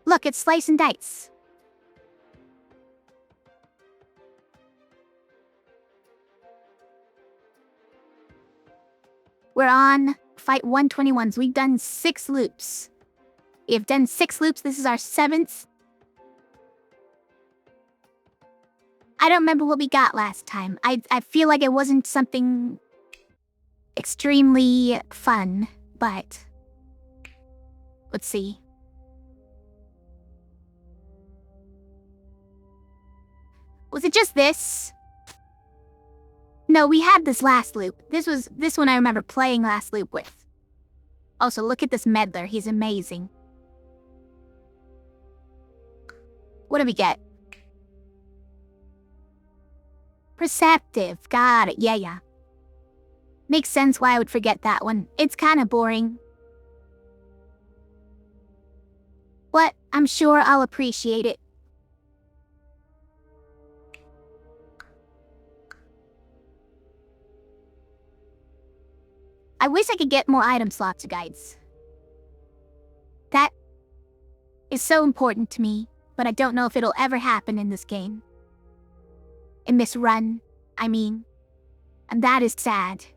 Look, it's slice and dice. We're on fight 121s. We've done 6 loops. We've done 6 loops. This is our 7th. I don't remember what we got last time. I feel like it wasn't something extremely fun, but let's see. Was it just this? No, we had this last loop. This one I remember playing last loop with. Also, look at this meddler. He's amazing. What do we get? Perceptive. Got it. Yeah. Makes sense why I would forget that one. It's kind of boring. But I'm sure I'll appreciate it. I wish I could get more item slots, guys. That is so important to me, but I don't know if it'll ever happen in this game. In this run, I mean. And that is sad.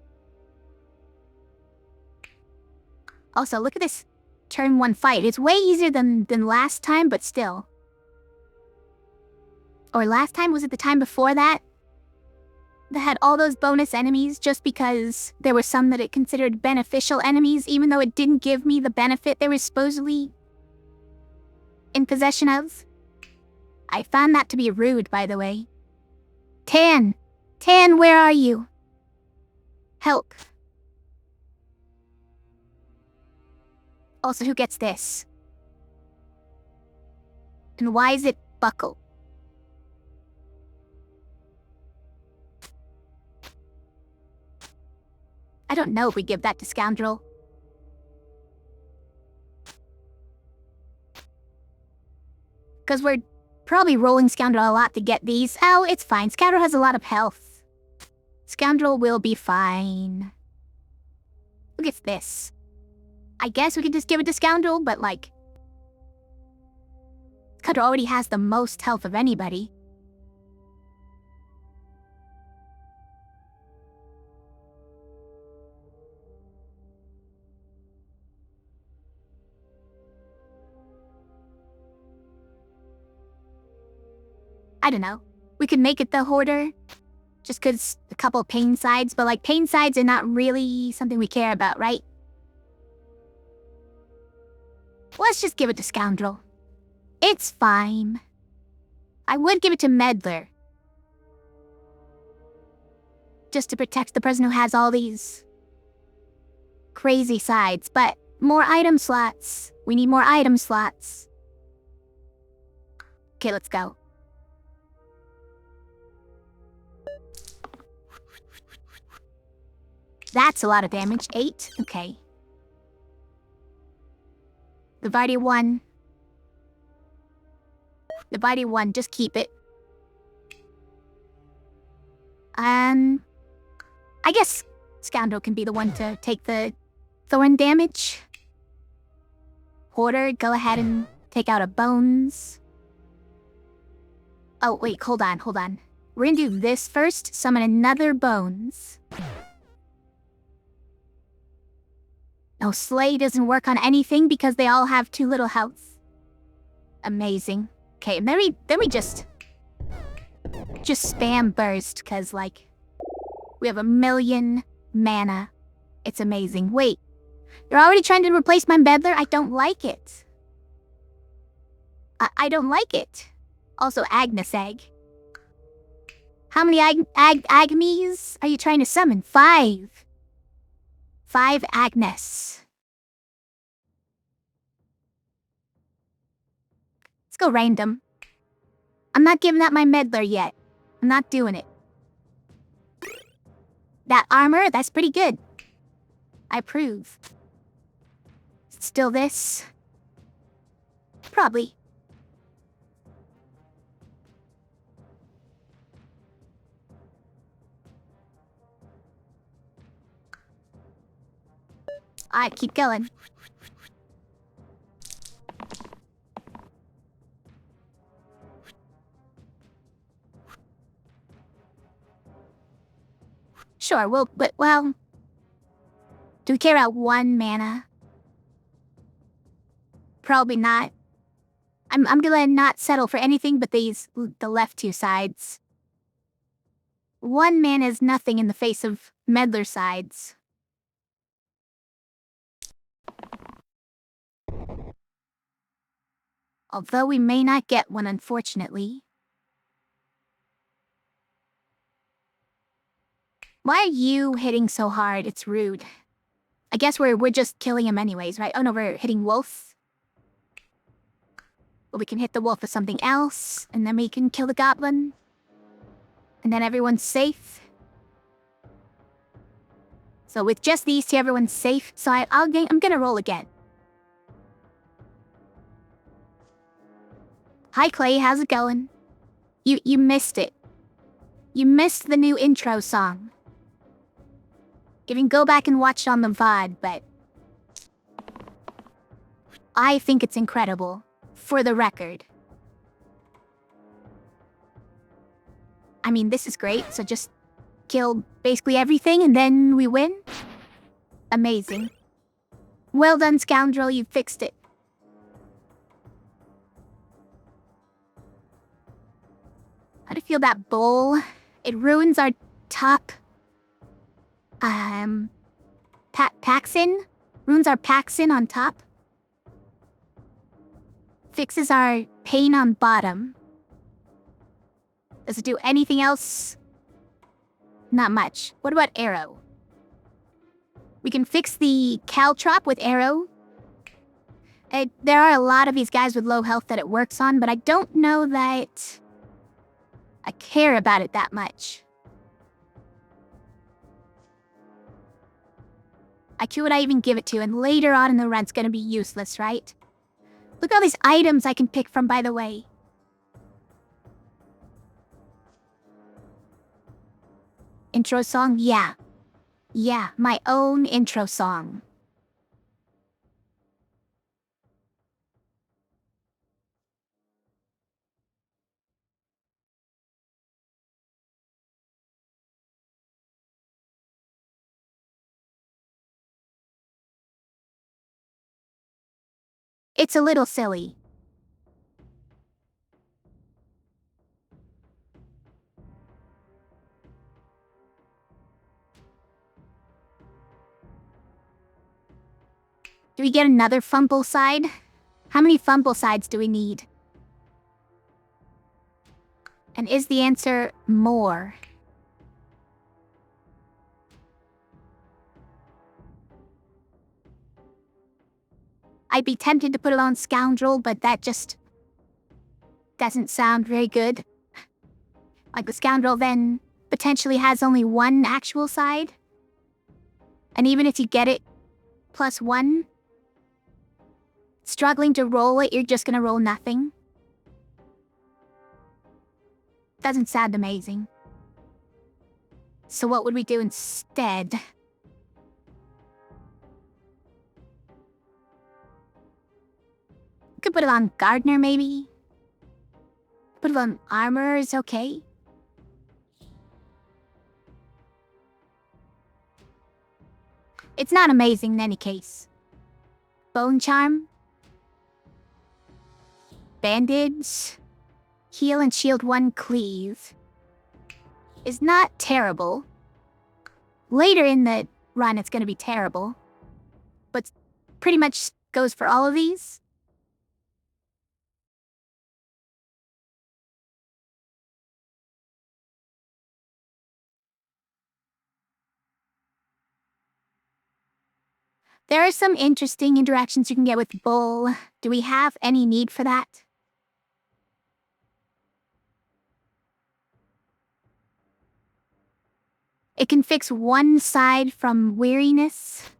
Also, look at this turn 1 fight. It's way easier than last time, but still. Or last time? Was it the time before that? That had all those bonus enemies just because there were some that it considered beneficial enemies, even though it didn't give me the benefit they were supposedly in possession of. I found that to be rude, by the way. Tan, where are you? Help. Also, who gets this? And why is it buckle? I don't know if we give that to Scoundrel. Because we're probably rolling Scoundrel a lot to get these. Oh, it's fine. Scoundrel has a lot of health. Scoundrel will be fine. Look at this. I guess we could just give it to Scoundrel, but like... Scoundrel already has the most health of anybody. I don't know. We could make it the Hoarder. Just cause a couple pain sides, but like pain sides are not really something we care about, right? Let's just give it to Scoundrel. It's fine. I would give it to Meddler. Just to protect the person who has all these crazy sides, but more item slots. We need more item slots. Okay, let's go. That's a lot of damage. 8? Okay. Divided 1. Divided 1, just keep it. I guess Scoundrel can be the one to take the thorn damage. Hoarder, go ahead and take out a bones. Oh, wait, hold on. We're gonna do this first, summon another bones. No, Slay doesn't work on anything because they all have too little health. Amazing. Okay, and then we just spam burst, cause like, we have 1,000,000 mana. It's amazing. Wait, you're already trying to replace my Meddler? I don't like it. I don't like it. Also, Agnes Egg. How many Agmies are you trying to summon? 5. 5 Agnes. Let's go random. I'm not giving out my Meddler yet. I'm not doing it. That armor, that's pretty good. I approve. Still this? Probably. Alright, keep going. Sure, well, do we care about 1 mana? Probably not. I'm gonna not settle for anything but the left 2 sides. 1 mana is nothing in the face of meddler sides. Although we may not get one, unfortunately. Why are you hitting so hard? It's rude. I guess we're just killing him anyways, right? Oh no, we're hitting wolf. But we can hit the wolf with something else, and then we can kill the goblin. And then everyone's safe. So with just these 2, everyone's safe. So I'm gonna roll again. Hi Clay, how's it going? You missed it. You missed the new intro song. You can go back and watch it on the VOD, but I think it's incredible, for the record. I mean, this is great, so just kill basically everything and then we win? Amazing. Well done, scoundrel, you fixed it. How do you feel that bowl? It ruins our top... Paxin? Ruins our Paxin on top. Fixes our pain on bottom. Does it do anything else? Not much. What about arrow? We can fix the caltrop with arrow. There are a lot of these guys with low health that it works on, but I don't know that I care about it that much. Who would I even give it to? And later on in the run, it's gonna be useless, right? Look at all these items I can pick from, by the way. Intro song? Yeah. Yeah, my own intro song. It's a little silly. Do we get another fumble side? How many fumble sides do we need? And is the answer more? I'd be tempted to put it on Scoundrel, but that just doesn't sound very good. Like the Scoundrel then potentially has only 1 actual side. And even if you get it +1, struggling to roll it, you're just gonna roll nothing. Doesn't sound amazing. So what would we do instead? Could put it on Gardener, maybe? Put it on Armor is okay. It's not amazing in any case. Bone Charm. Bandage. Heal and shield 1 cleave. Is not terrible. Later in the run, it's gonna be terrible. But pretty much goes for all of these. There are some interesting interactions you can get with Bull. Do we have any need for that? It can fix 1 side from weariness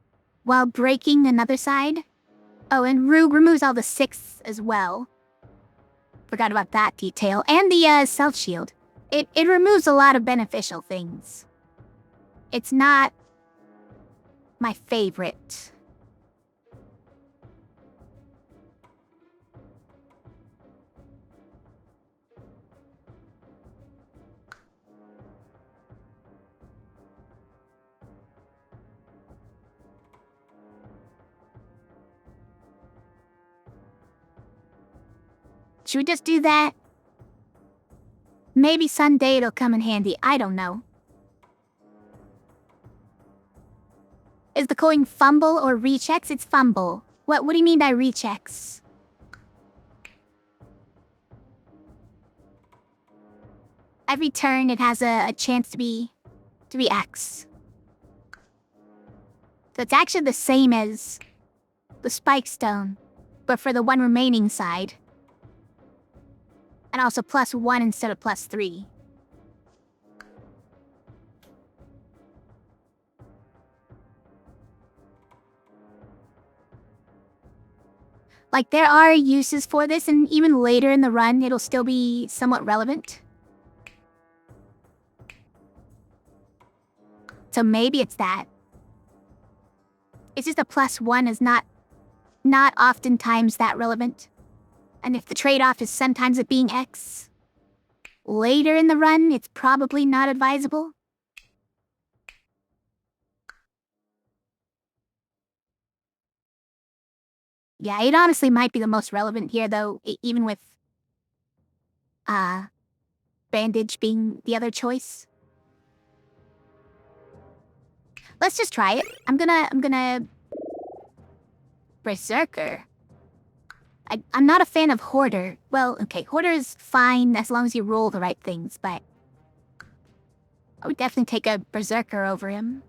while breaking another side. Oh, and removes all the 6 as well. Forgot about that detail. And the self-shield. It removes a lot of beneficial things. It's not my favorite. Should we just do that? Maybe someday it'll come in handy. I don't know. Is the coin fumble or rechecks? It's fumble. What do you mean by rechecks? Every turn it has a chance to be X. So it's actually the same as the spike stone, but for the one remaining side. And also +1 instead of +3. Like, there are uses for this, and even later in the run, it'll still be somewhat relevant. So maybe it's that. It's just a +1 is not oftentimes that relevant. And if the trade-off is sometimes it being X, later in the run, it's probably not advisable. Yeah, it honestly might be the most relevant here, though, even with bandage being the other choice. Let's just try it. I'm gonna Berserker. I'm not a fan of Hoarder. Well, okay, Hoarder is fine as long as you roll the right things, but I would definitely take a Berserker over him.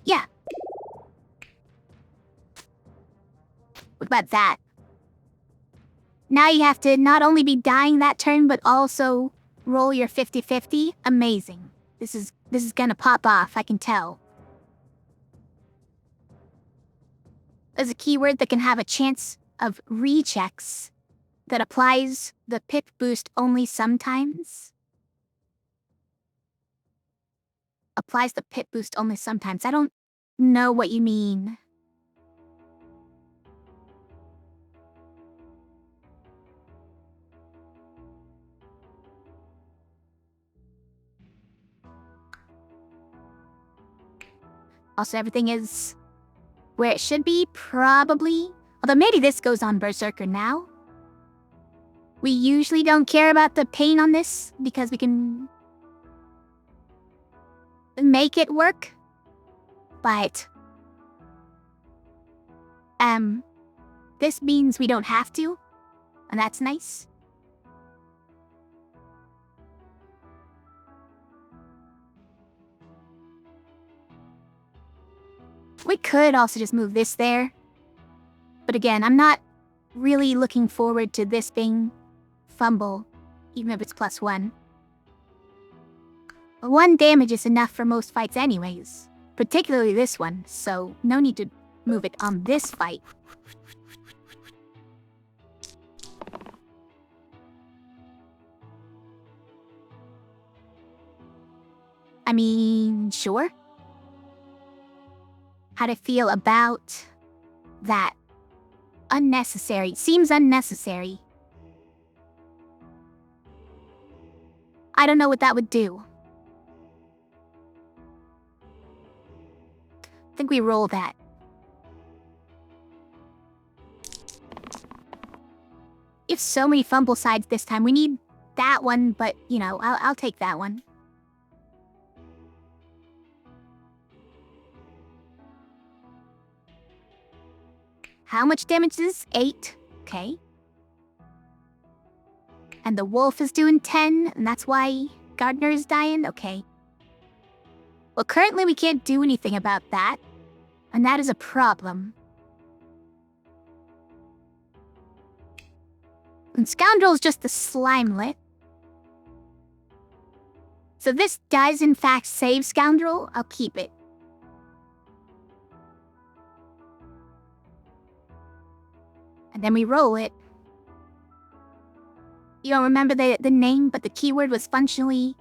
Yeah. What about that? Now you have to not only be dying that turn, but also roll your 50-50. Amazing. This is gonna pop off, I can tell. There's a keyword that can have a chance of rechecks that applies the pip boost only sometimes. Applies the pip boost only sometimes. I don't know what you mean. Also, everything is where it should be, probably. Although maybe this goes on Berserker now. We usually don't care about the pain on this because we can make it work. But this means we don't have to, and that's nice. We could also just move this there. But again, I'm not really looking forward to this being fumble, even if it's +1. 1 damage is enough for most fights anyways, particularly this one, so no need to move it on this fight. I mean, sure. How to feel about that? Unnecessary. Seems unnecessary. I don't know what that would do. I think we roll that. You have so many fumble sides this time. We need that one, but, you know, I'll take that one. How much damage is this? 8. Okay. And the wolf is doing 10, and that's why Gardner is dying? Okay. Well, currently we can't do anything about that, and that is a problem. And Scoundrel is just the slimelet. So this does in fact save Scoundrel. I'll keep it. And then we roll it. You don't remember the name, but the keyword was functionally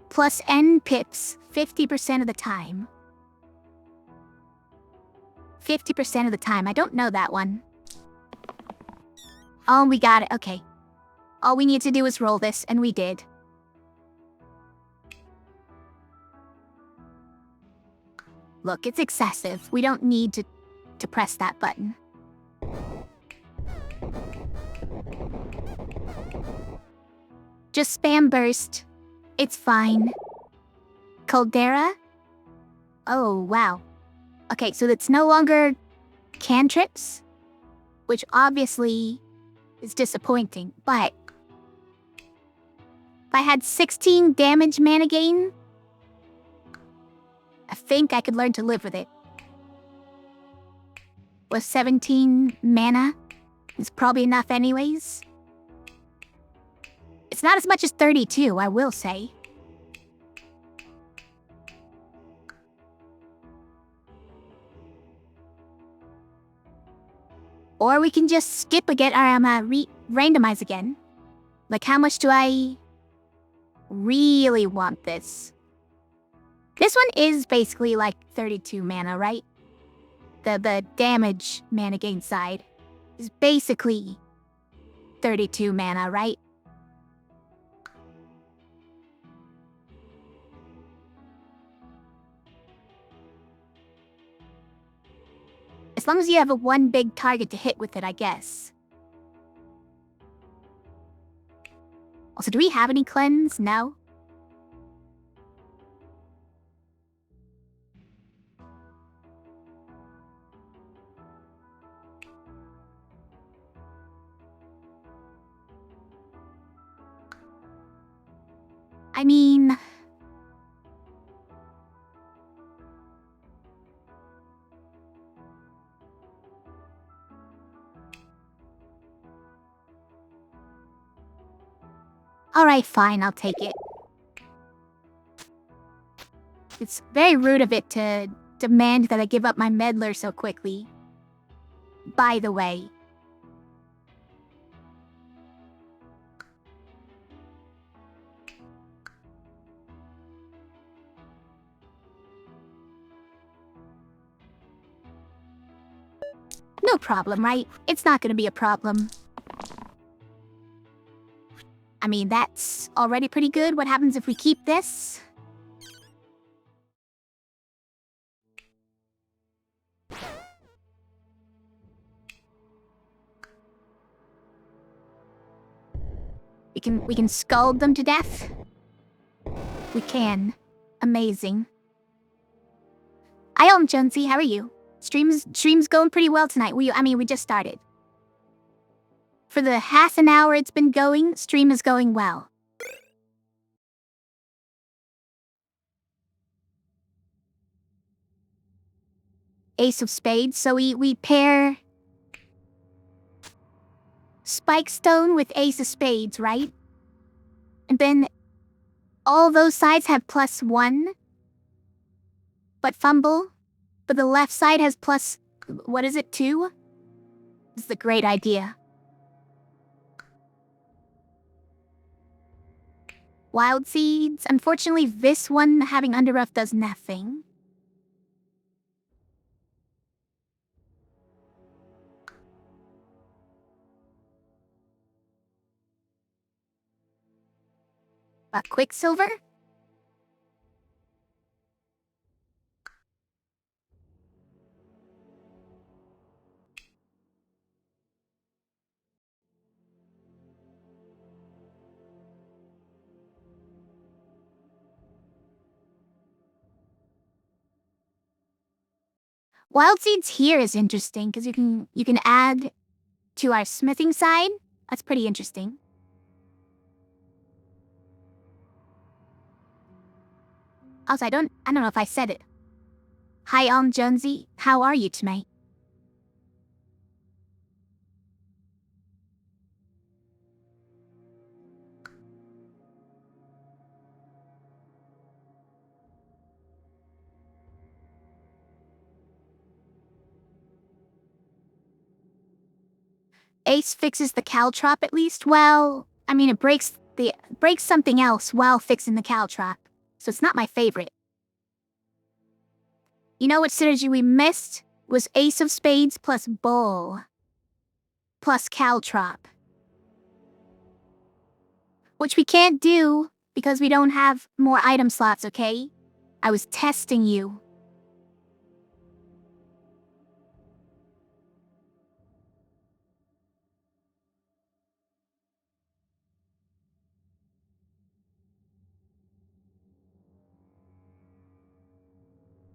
+N pips 50% of the time. 50% of the time. I don't know that one. Oh, we got it. Okay. All we need to do is roll this, and we did. Look, it's excessive. We don't need to press that button. Just spam burst. It's fine. Caldera? Oh, wow. Okay, so it's no longer cantrips, which obviously is disappointing, but if I had 16 damage mana gain, I think I could learn to live with it. With 17 mana, it's probably enough anyways. It's not as much as 32, I will say. Or we can just skip again, randomize again. Like, how much do I really want this? This one is basically like 32 mana, right? The damage mana gain side is basically 32 mana, right? As long as you have one big target to hit with it, I guess. Also, do we have any cleanse? No? I mean... Alright, fine, I'll take it. It's very rude of it to demand that I give up my meddler so quickly. By the way. No problem, right? It's not gonna be a problem. I mean, that's already pretty good. What happens if we keep this? We can scald them to death? We can. Amazing. Hi, Jonesy, how are you? Stream's going pretty well tonight. We just started. For the half an hour it's been going, stream is going well. Ace of Spades, so we pair Spike Stone with Ace of Spades, right? And then all those sides have +1. But fumble. But the left side has plus... what is it, 2? This is a great idea. Wild Seeds. Unfortunately, this one having Underruff does nothing. But Quicksilver? Wild Seeds here is interesting because you can add to our smithing side. That's pretty interesting. Also, I don't know if I said it. Hi, Jonesy. How are you tonight? Ace fixes the caltrop at least. Well, I mean, it breaks something else while fixing the caltrop, so it's not my favorite. You know what synergy we missed? Was Ace of Spades plus Bull. Plus caltrop. Which we can't do because we don't have more item slots, okay? I was testing you.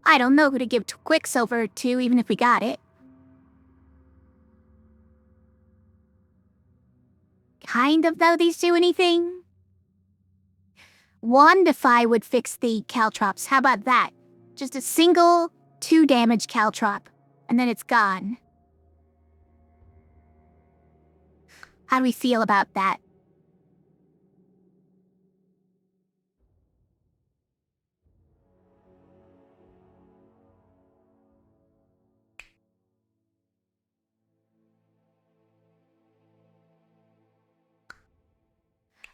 I don't know who to give Quicksilver to, even if we got it. Kind of, though, these do anything? Wandify would fix the Caltrops. How about that? Just a single 2 damage Caltrop, and then it's gone. How do we feel about that?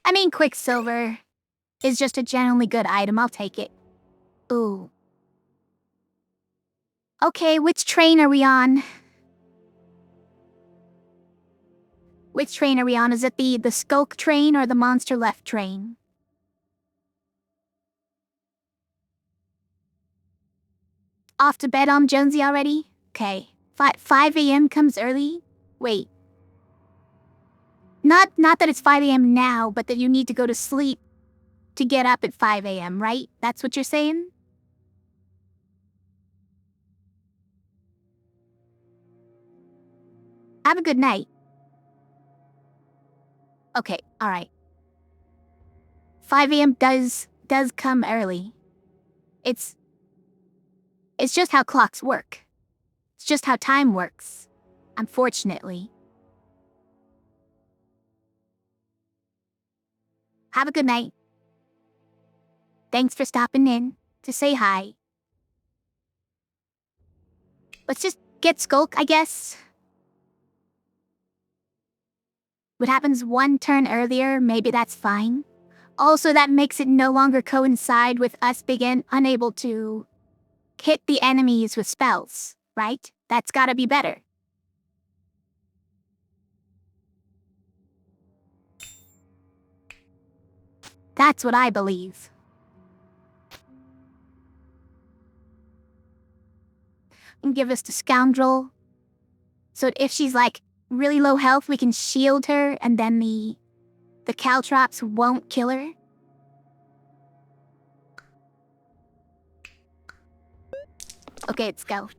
I mean, Quicksilver is just a genuinely good item. I'll take it. Ooh. Okay, which train are we on? Which train are we on? Is it the Skulk train or the Monster Left train? Off to bed, Jonesy already? Okay. 5 a.m. comes early? Wait. Not that it's 5 a.m. now, but that you need to go to sleep to get up at 5 a.m., right? That's what you're saying? Have a good night. Okay, alright. 5 a.m. does come early. It's just how clocks work. It's just how time works. Unfortunately. Have a good night. Thanks for stopping in to say hi. Let's just get Skulk, I guess. What happens 1 turn earlier, maybe that's fine. Also, that makes it no longer coincide with us being unable to hit the enemies with spells, right? That's gotta be better. That's what I believe. And give us the scoundrel. So if she's like really low health, we can shield her and then the Caltrops won't kill her. Okay, let's go.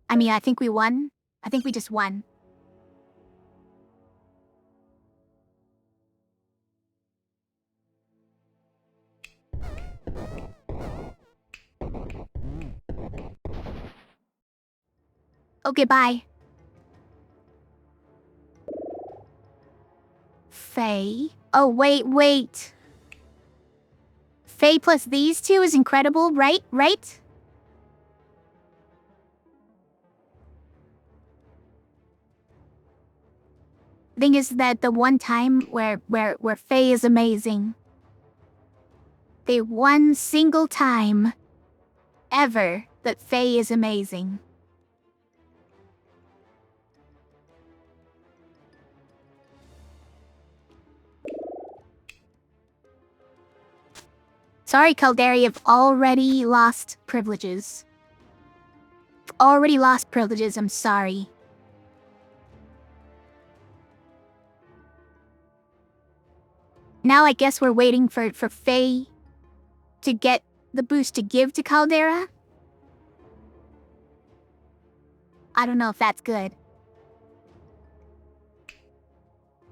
I mean, I think we won. I think we just won. Okay, bye. Phae? Oh, wait. Phae plus these 2 is incredible, right? Thing is that the one time where Phae is amazing. The one single time ever that Phae is amazing. Sorry, Caldera, you've already lost privileges. Already lost privileges, I'm sorry. Now I guess we're waiting for Phae to get the boost to give to Caldera? I don't know if that's good.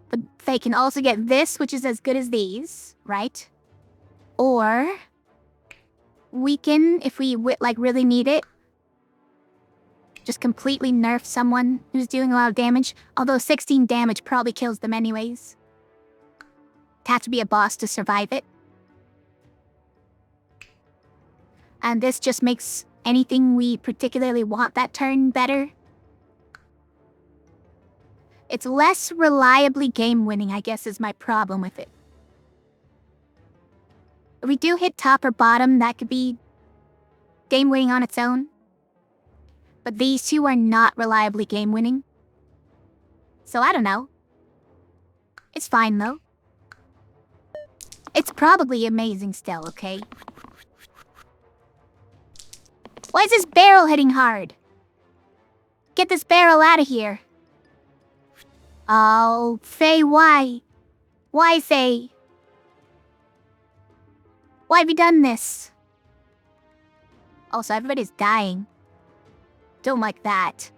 But Phae can also get this, which is as good as these, right? Or we can, if we like really need it, just completely nerf someone who's dealing a lot of damage. Although 16 damage probably kills them anyways. Have to be a boss to survive it. And this just makes anything we particularly want that turn better. It's less reliably game-winning, I guess, is my problem with it. If we do hit top or bottom, that could be game-winning on its own. But these 2 are not reliably game-winning. So I don't know. It's fine, though. It's probably amazing still, okay? Why is this barrel hitting hard? Get this barrel out of here. Oh, Phae, why? Why, Phae? Why have you done this? Also, everybody's dying. Don't like that.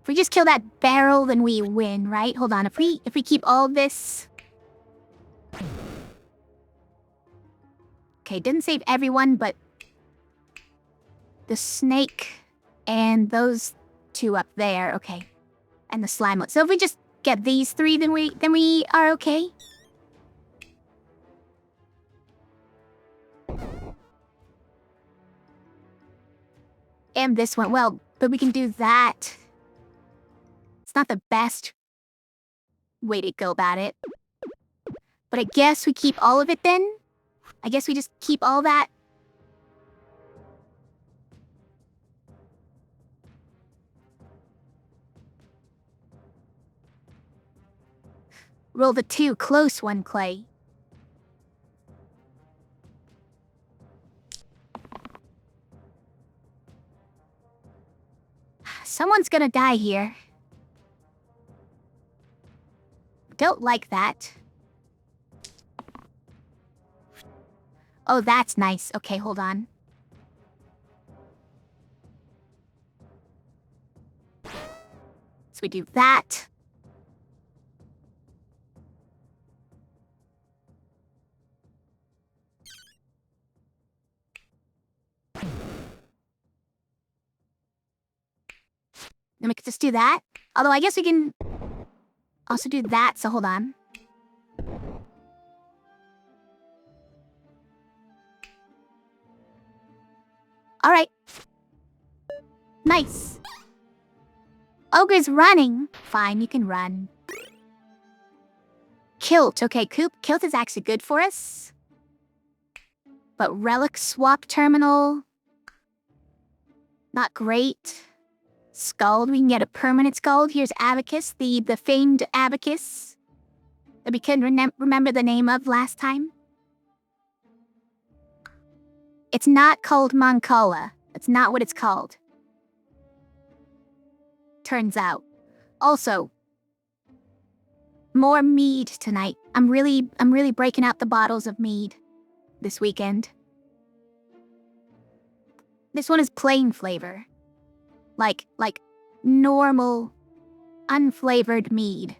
If we just kill that barrel, then we win, right? Hold on, if we keep all this... Okay, didn't save everyone, but... the snake and those two up there, okay. And the slime. So if we just get these three, then we are okay. And this one, well, but we can do that. It's not the best way to go about it. But I guess we keep all of it then? I guess we just keep all that. Roll the 2, close one, Clay. Someone's gonna die here. Don't like that. Oh, that's nice. Okay, hold on. So we do that. Then we could just do that. Although I guess we can also do that, so hold on. Alright. Nice. Ogre's running. Fine, you can run. Kilt. Okay, Kilt is actually good for us. But relic swap terminal. Not great. Scald, we can get a permanent Scald. Here's Abacus, the famed Abacus that we couldn't remember the name of last time. It's not called Moncola. That's not what it's called. Turns out. Also, more mead tonight. I'm really breaking out the bottles of mead this weekend. This one is plain flavor. Like normal, unflavored mead.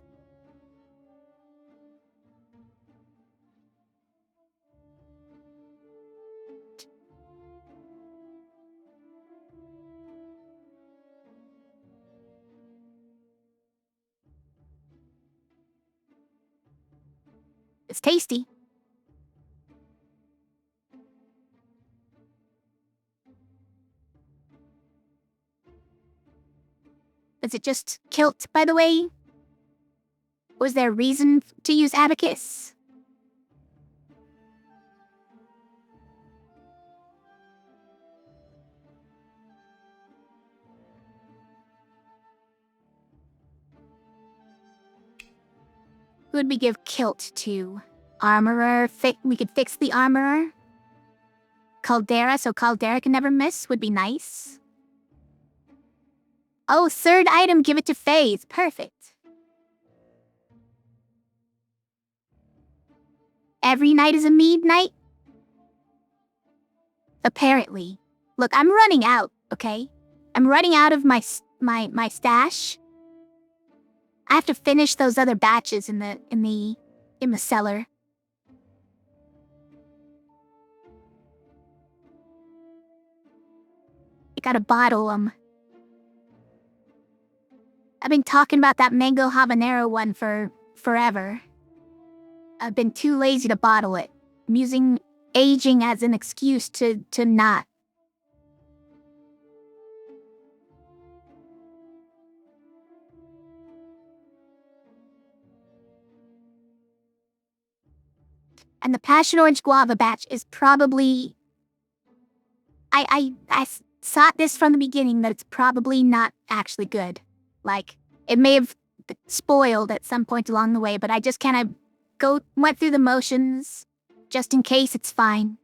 It's tasty. Is it just Kilt, by the way? Was there a reason to use Abacus? Who would we give Kilt to? Armorer, we could fix the Armorer. Caldera, so Caldera can never miss, would be nice. Oh, third item, give it to Phae. Perfect. Every night is a mead night? Apparently. Look, I'm running out, okay? I'm running out of my stash. I have to finish those other batches in the cellar. I gotta bottle them. I've been talking about that mango habanero one for forever. I've been too lazy to bottle it. I'm using aging as an excuse to not. And the passion orange guava batch is probably... I thought this from the beginning that it's probably not actually good. Like, it may have spoiled at some point along the way, but I just kind of went through the motions just in case it's fine.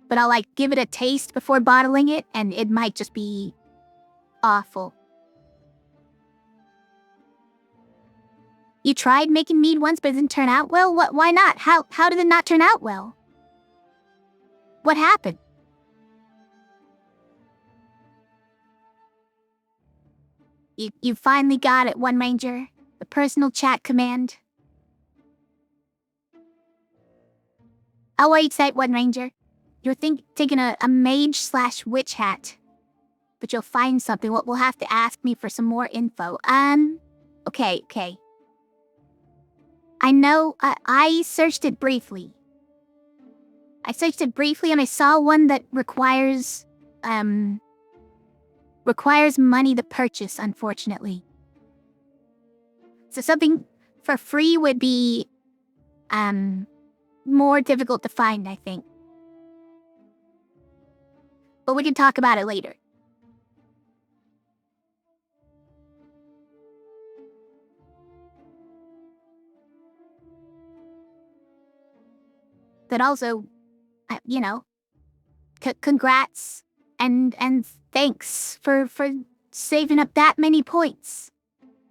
But I'll, like, give it a taste before bottling it, and it might just be awful. You tried making mead once, but it didn't turn out well? Why not? How did it not turn out well? What happened? You finally got it, One Ranger. The personal chat command. I'll wait sight, One Ranger. You're taking a mage/witch hat. But you'll find something. We'll have to ask me for some more info. Okay. I know, I searched it briefly. And I saw one that requires money to purchase, unfortunately. So something for free would be, more difficult to find, I think. But we can talk about it later. But also, you know, congrats and thanks for saving up that many points.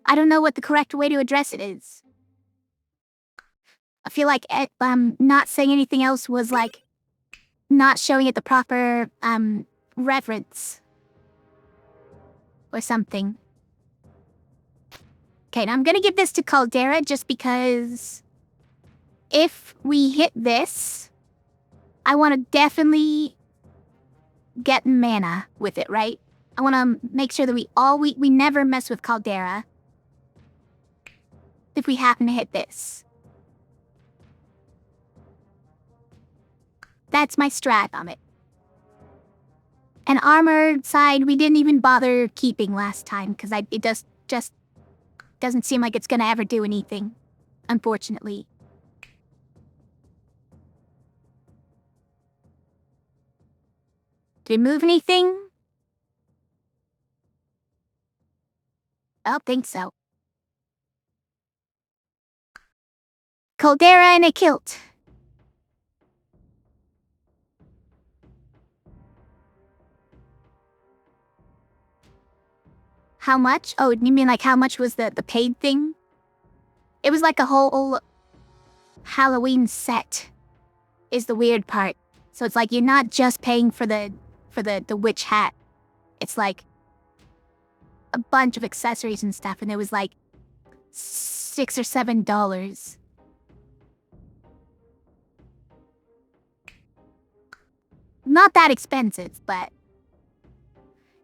I don't know what the correct way to address it is. I feel like not saying anything else was like not showing it the proper reverence or something. Okay, now I'm gonna give this to Caldera just because if we hit this, I want to definitely get mana with it, right? I want to make sure that we never mess with Caldera if we happen to hit this. That's my strat on it. And armor side, we didn't even bother keeping last time because it just doesn't seem like it's gonna ever do anything, unfortunately. Did it move anything? I don't think so. Caldera in a kilt. How much? Oh, you mean like how much was the paid thing? It was like a whole Halloween set is the weird part. So it's like you're not just paying for the witch hat. It's like a bunch of accessories and stuff, and it was like $6 or $7. Not that expensive, but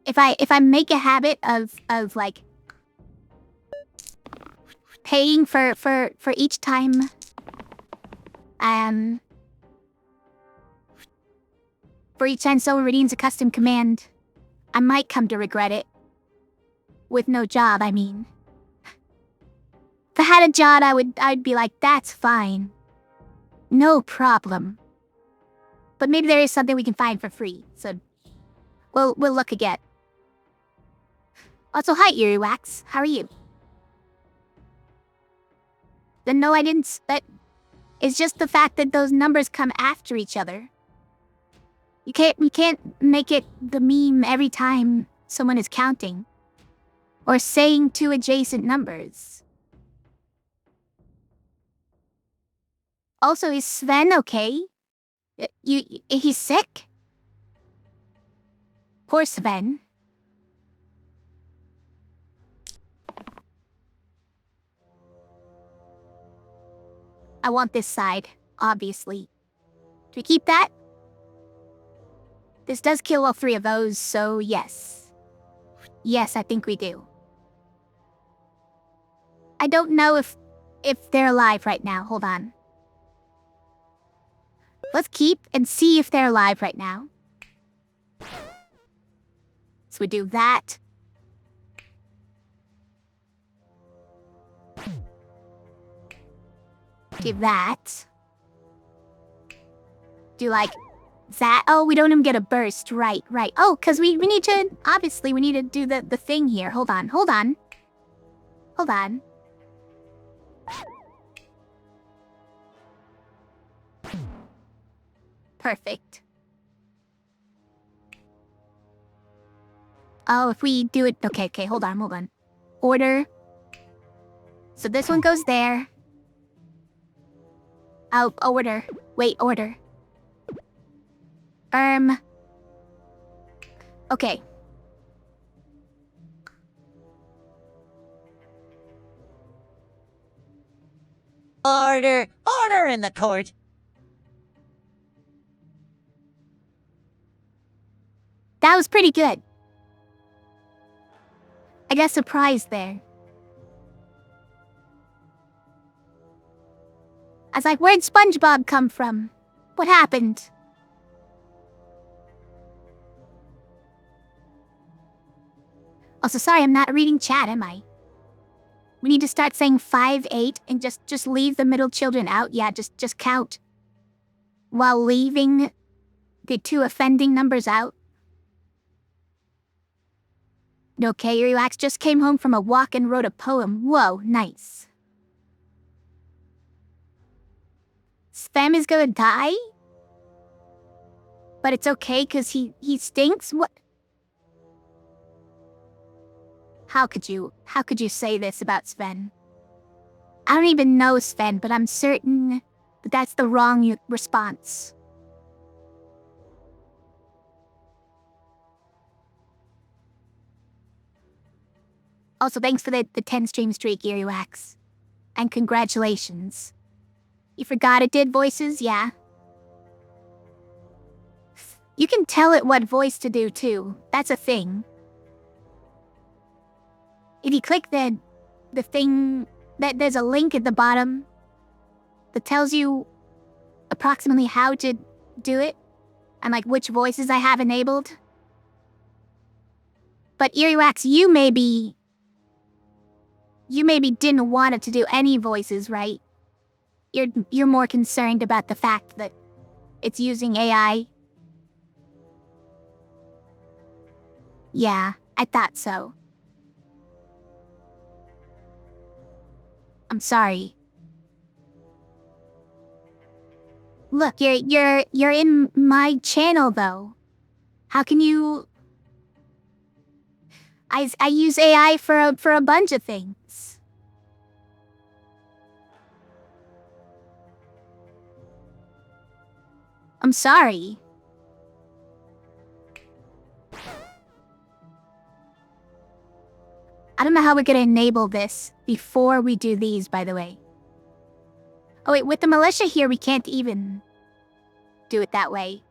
if I make a habit of like paying for each time for each time someone redeems a custom command, I might come to regret it. With no job, I mean. If I had a job, I'd be like, that's fine. No problem. But maybe there is something we can find for free, so we'll look again. Also, hi, Earwax. How are you? Then no, I didn't. But it's just the fact that those numbers come after each other. We can't make it the meme every time someone is counting. Or saying two adjacent numbers. Also, is Sven okay? He's sick? Poor Sven. I want this side, obviously. Do we keep that? This does kill all three of those, so yes. Yes, I think we do. I don't know if they're alive right now. Hold on. Let's keep and see if they're alive right now. So we do that. Do that. Do like that. Oh, we don't even get a burst. Right. Oh, because we need to, obviously, we need to do the thing here. Hold on. Perfect. Oh, if we do it... Okay, hold on. Order. So this one goes there. Oh, order. Wait, order. Okay. Order in the court. That was pretty good. I got surprised there. I was like, where'd SpongeBob come from? What happened? Also, sorry, I'm not reading chat, am I? We need to start saying 5, 8, and just leave the middle children out. Yeah, just count. While leaving the 2 offending numbers out. Okay, Relax just came home from a walk and wrote a poem. Whoa, nice. Spam is gonna die? But it's okay, cause he stinks? What? How could you say this about Sven? I don't even know Sven, but I'm certain that that's the wrong response. Also, thanks for the 10 stream streak, Earwax. And congratulations. You forgot it did voices, yeah? You can tell it what voice to do, too. That's a thing. If you click the thing, there's a link at the bottom that tells you approximately how to do it and like which voices I have enabled. But Earwax, you maybe didn't want it to do any voices, right? You're more concerned about the fact that it's using AI. Yeah, I thought so. I'm sorry. Look, you're in my channel though. How can you... I use AI for a bunch of things. I'm sorry. I don't know how we're gonna enable this before we do these, by the way. Oh wait, with the militia here, we can't even do it that way.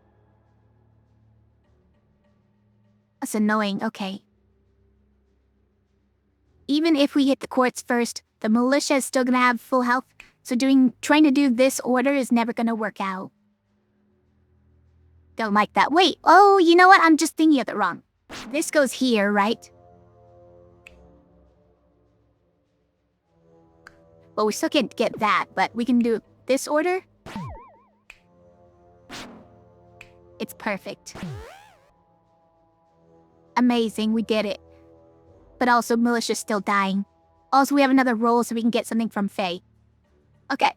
That's annoying, okay. Even if we hit the courts first, the militia is still gonna have full health, so trying to do this order is never gonna work out. Don't like that. Wait, oh, you know what? I'm just thinking of it wrong. This goes here, right? Well, we still can't get that, but we can do this order. It's perfect. Amazing, we did it. But also, militia's still dying. Also, we have another roll so we can get something from Phae. Okay.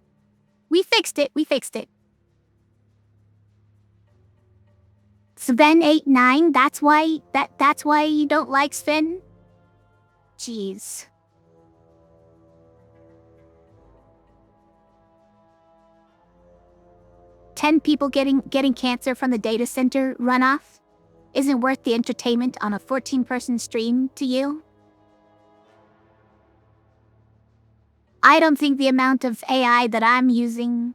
We fixed it. Sven 8-9, that's why you don't like Sven? Jeez. "10 people getting cancer from the data center runoff isn't worth the entertainment on a 14-person stream to you?" I don't think the amount of AI that I'm using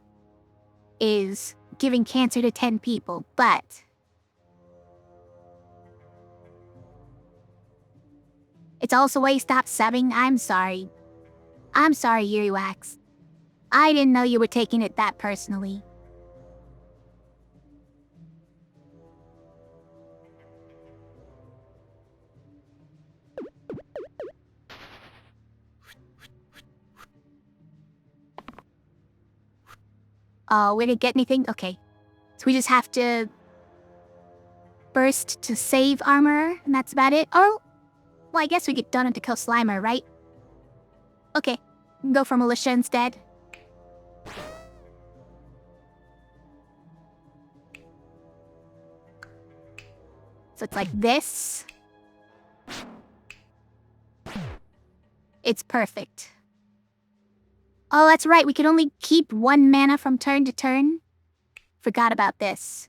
is giving cancer to 10 people, but it's also why you stopped subbing. I'm sorry. I'm sorry, Yuriwax. I didn't know you were taking it that personally. Oh, we didn't get anything? Okay. So we just have to burst to save armor, and that's about it? Oh, well, I guess we get done to kill Slimer, right? Okay, go for militia instead. So it's like this. It's perfect. Oh, that's right, we can only keep 1 mana from turn to turn. Forgot about this.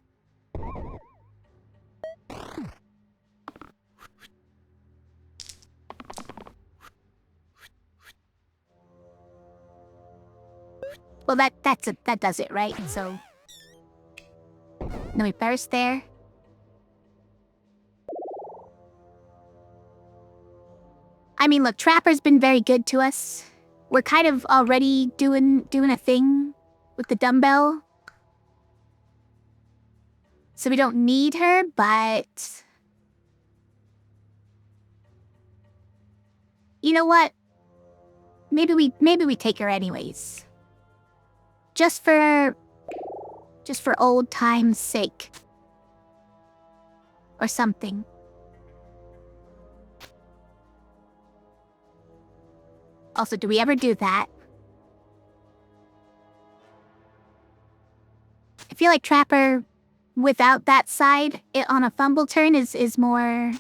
Well, that does it, right? So no, we burst there. I mean, look, Trapper's been very good to us. We're kind of already doing a thing with the dumbbell. So we don't need her, but you know what? Maybe we take her anyways. Just for old time's sake. Or something. Also, do we ever do that? I feel like Trapper, without that side, it on a fumble turn is more...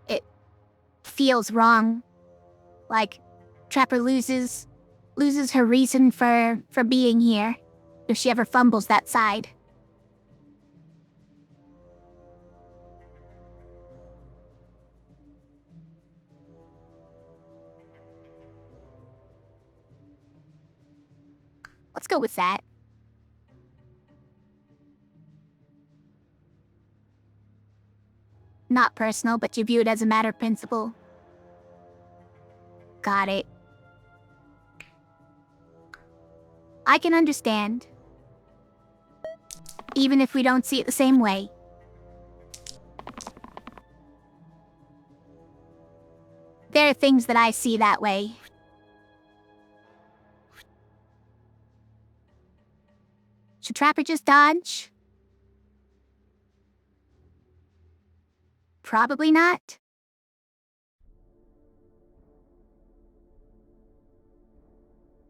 It feels wrong. Like, Trapper loses her reason for being here if she ever fumbles that side. Let's go with that. Not personal, but you view it as a matter of principle. Got it. I can understand. Even if we don't see it the same way. There are things that I see that way. Should Trapper just dodge? Probably not.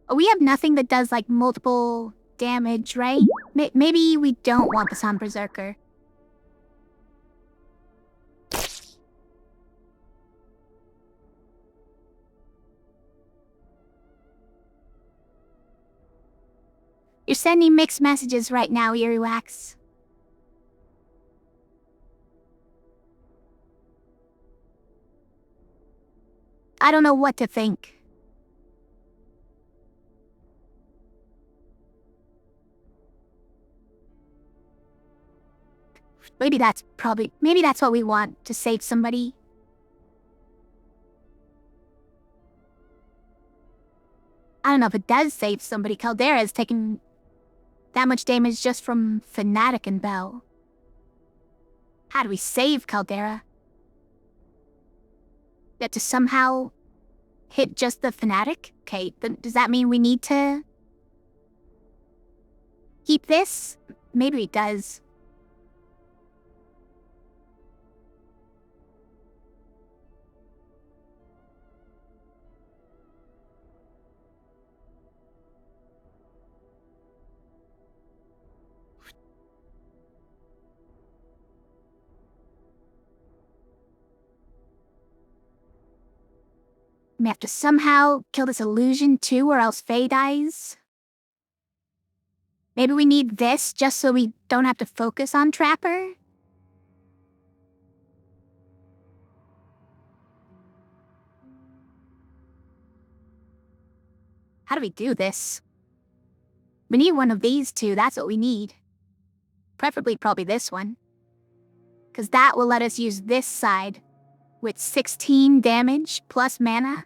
Oh, we have nothing that does, like, multiple damage, right? Maybe we don't want this on Berserker. You're sending mixed messages right now, Earwax. I don't know what to think. Maybe that's what we want, to save somebody. I don't know if it does save somebody. Caldera is taking that much damage just from Fanatic and Bell. How do we save Caldera? That to somehow hit just the Fanatic? Okay, then does that mean we need to keep this? Maybe it does. We have to somehow kill this illusion too, or else Phae dies. Maybe we need this just so we don't have to focus on Trapper? How do we do this? We need one of these two, that's what we need. Preferably probably this one. Because that will let us use this side with 16 damage plus mana.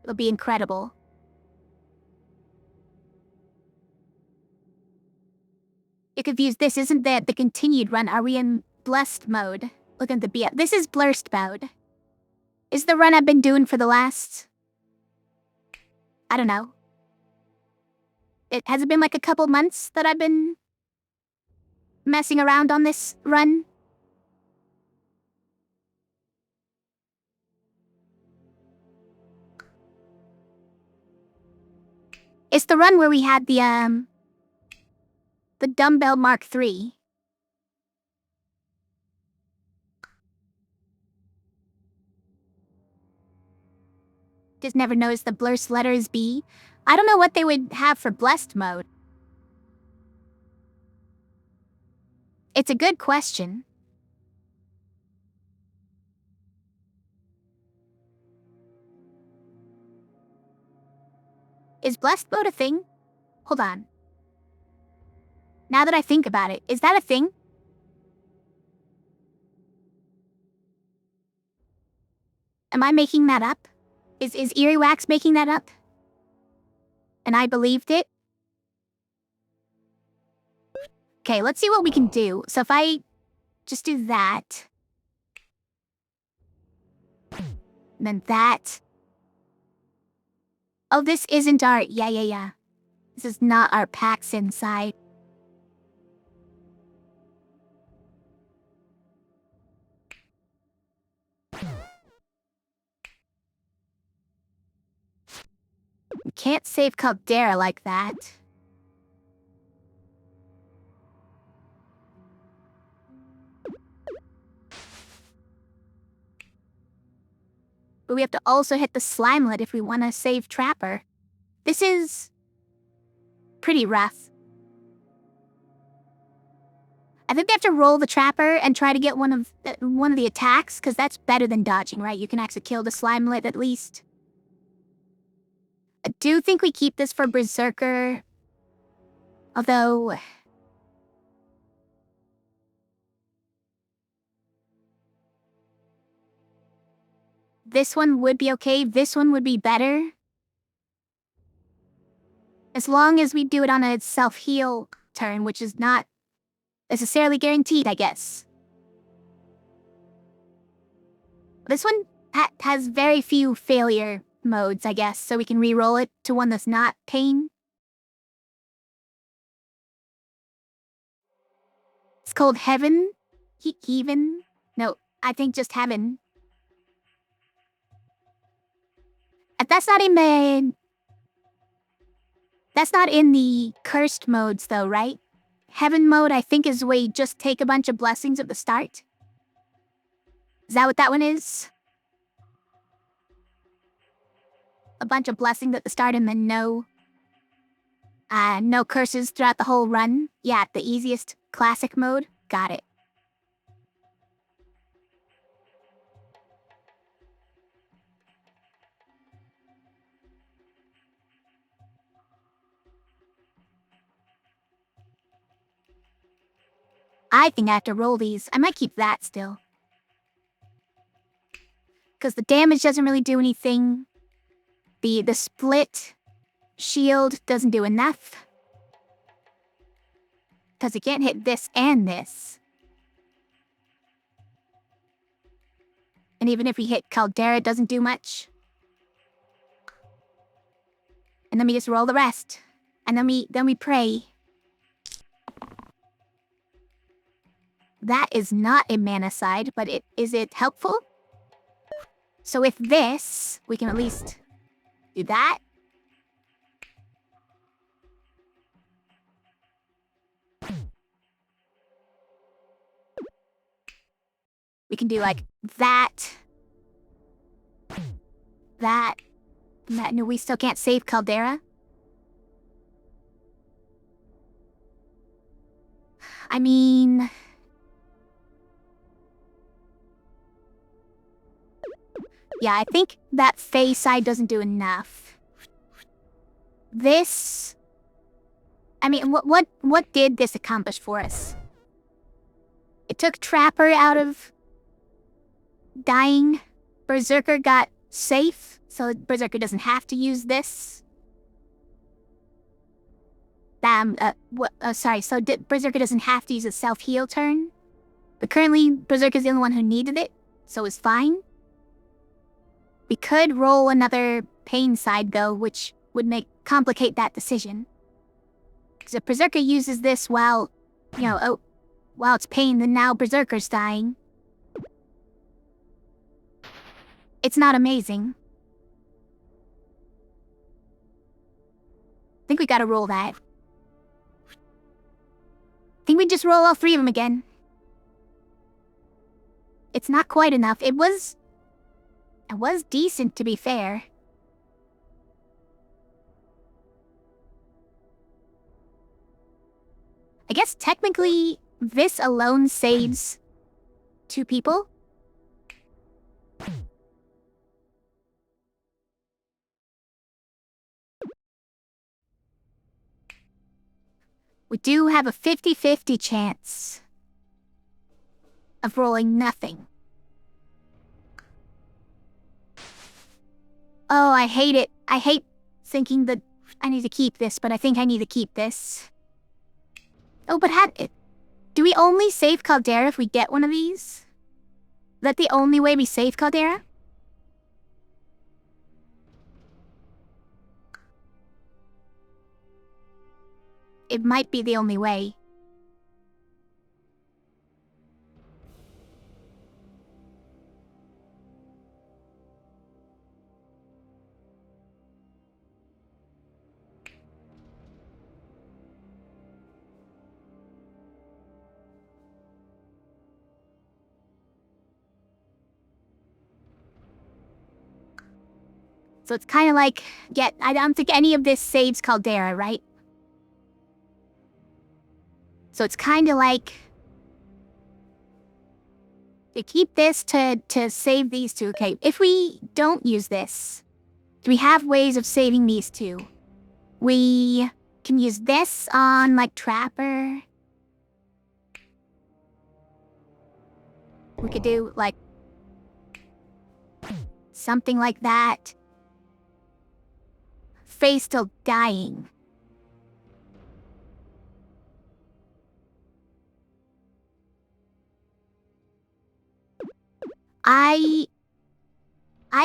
It'll be incredible. You could use this, isn't that the continued run? Are we in Blessed mode? Look at the BF. This is Blursed mode. Is the run I've been doing for the last... I don't know. Has it been like a couple months that I've been messing around on this run? It's the run where we had the Dumbbell Mark III. Just never noticed the Blursed letters B. I don't know what they would have for blessed mode. It's a good question. Is blessed mode a thing? Hold on. Now that I think about it, is that a thing? Am I making that up? Is Earwax making that up? And I believed it? Okay, let's see what we can do. So if I just do that. And then that. Oh, this isn't our... Yeah. This is not our packs inside. You can't save Caldera like that. But we have to also hit the Slimelet if we want to save Trapper. This is... pretty rough. I think we have to roll the Trapper and try to get one of the attacks, because that's better than dodging, right? You can actually kill the Slimelet at least. I do think we keep this for Berserker. Although... this one would be okay. This one would be better. As long as we do it on a self-heal turn, which is not necessarily guaranteed, I guess. This one has very few failure modes, I guess, so we can re-roll it to one that's not pain. It's called Heaven? Heaven? No, I think just Heaven. That's not in the... that's not in the cursed modes, though, right? Heaven mode, I think, is where you just take a bunch of blessings at the start. Is that what that one is? A bunch of blessings at the start and then no curses throughout the whole run? Yeah, the easiest classic mode? Got it. I think I have to roll these. I might keep that still. Because the damage doesn't really do anything. The split shield doesn't do enough. Because it can't hit this and this. And even if we hit Caldera, it doesn't do much. And then we just roll the rest. And then we pray. That is not a mana side, but is it helpful? So with this, we can at least do that. We can do like that. That. No, we still can't save Caldera. I mean... yeah, I think that Phae side doesn't do enough. This... I mean, what did this accomplish for us? It took Trapper out of dying. Berserker got safe, so Berserker doesn't have to use this. Sorry, so Berserker doesn't have to use a self-heal turn. But currently, Berserker's the only one who needed it, so it's fine. We could roll another pain side, though, which would complicate that decision. Because if Berserker uses this while, while it's pain, then now Berserker's dying. It's not amazing. I think we gotta roll that. I think we just roll all three of them again. It's not quite enough. It was decent, to be fair. guess technically this alone saves 2 people. We do have a 50-50 chance of rolling nothing. Oh, I hate it. I hate thinking that I need to keep this, but I think I need to keep this. Oh, but do we only save Caldera if we get one of these? Is that the only way we save Caldera? It might be the only way. So it's kind of like, I don't think any of this saves Caldera, right? So it's kind of like, to keep this to save these 2. Okay, if we don't use this, do we have ways of saving these 2? We can use this on, like, Trapper. We could do, like, something like that. Phae's still dying. I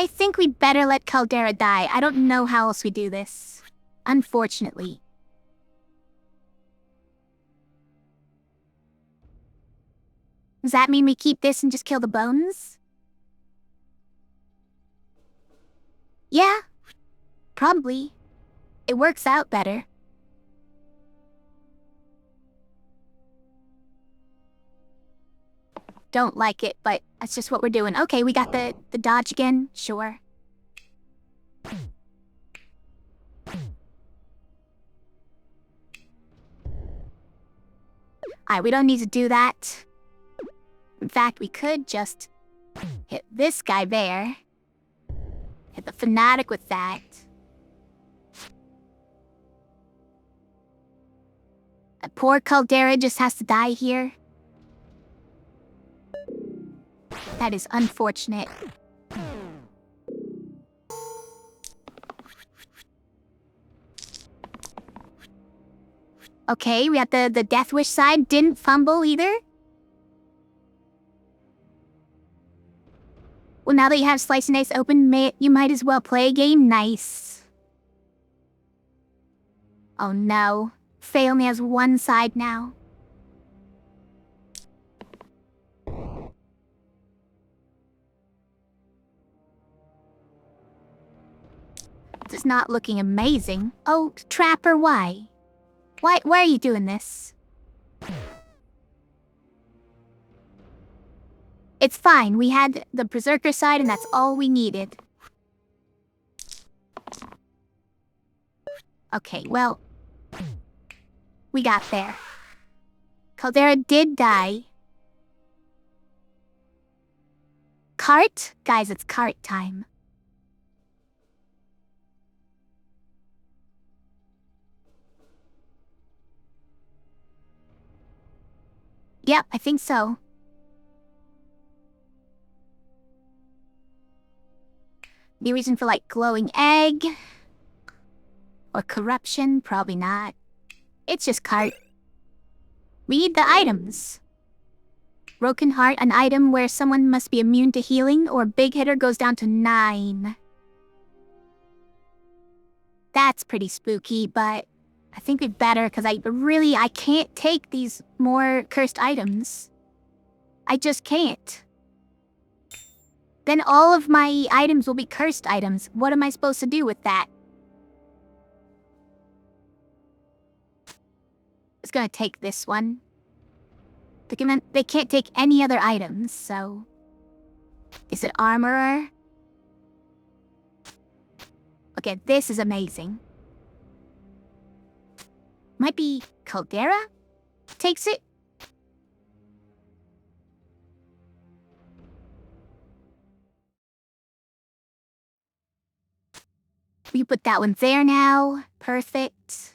think we better let Caldera die. I don't know how else we do this. Unfortunately. Does that mean we keep this and just kill the bones? Yeah. Probably. It works out better. Don't like it, but that's just what we're doing. Okay, we got the dodge again. Sure. Alright, we don't need to do that. In fact, we could just hit this guy there. Hit the fanatic with that. That poor Caldera just has to die here. That is unfortunate. Okay, we got the Death Wish side. Didn't fumble either. Well, now that you have Slice and Dice open, you might as well play a game. Nice. Oh no. Phae only has one side now. It's not looking amazing. Oh, Trapper, why? Why are you doing this? It's fine, we had the Berserker side and that's all we needed. Okay, well... we got there. Caldera did die. Cart? Guys, it's cart time. Yep, I think so. The reason for, like, glowing egg? Or corruption? Probably not. It's just cart. We need the items. Broken Heart, an item where someone must be immune to healing, or Big Hitter goes down to 9. That's pretty spooky, but I think we'd better, because I can't take these more cursed items. I just can't. Then all of my items will be cursed items. What am I supposed to do with that? It's gonna take this one. They can't take any other items, so... Is it Armorer? Okay, this is amazing. Might be Caldera? Takes it. We put that one there now. Perfect.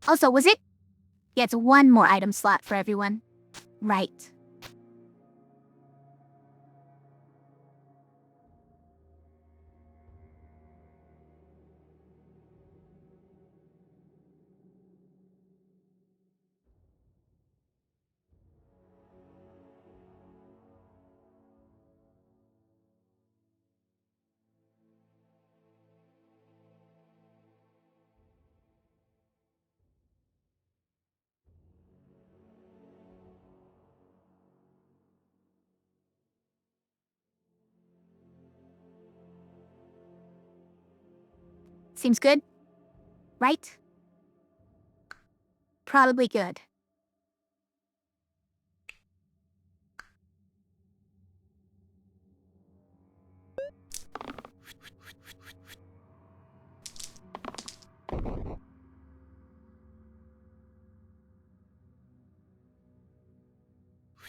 Also, was it? Yeah, it's one more item slot for everyone. Right. Seems good? Right? Probably good.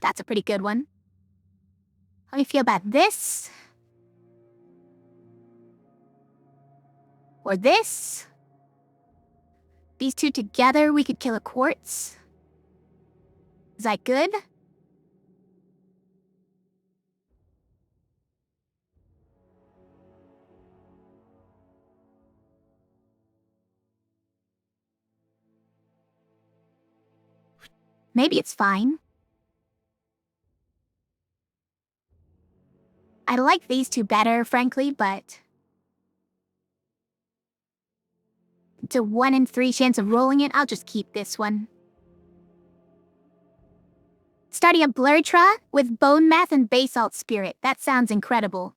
That's a pretty good one. How do you feel about this? Or this? These two together, we could kill a quartz. Is that good? Maybe it's fine. I like these two better, frankly, but... to 1 in 3 chance of rolling it, I'll just keep this one. Starting a Blurtra with Bone Math and Basalt Spirit. That sounds incredible.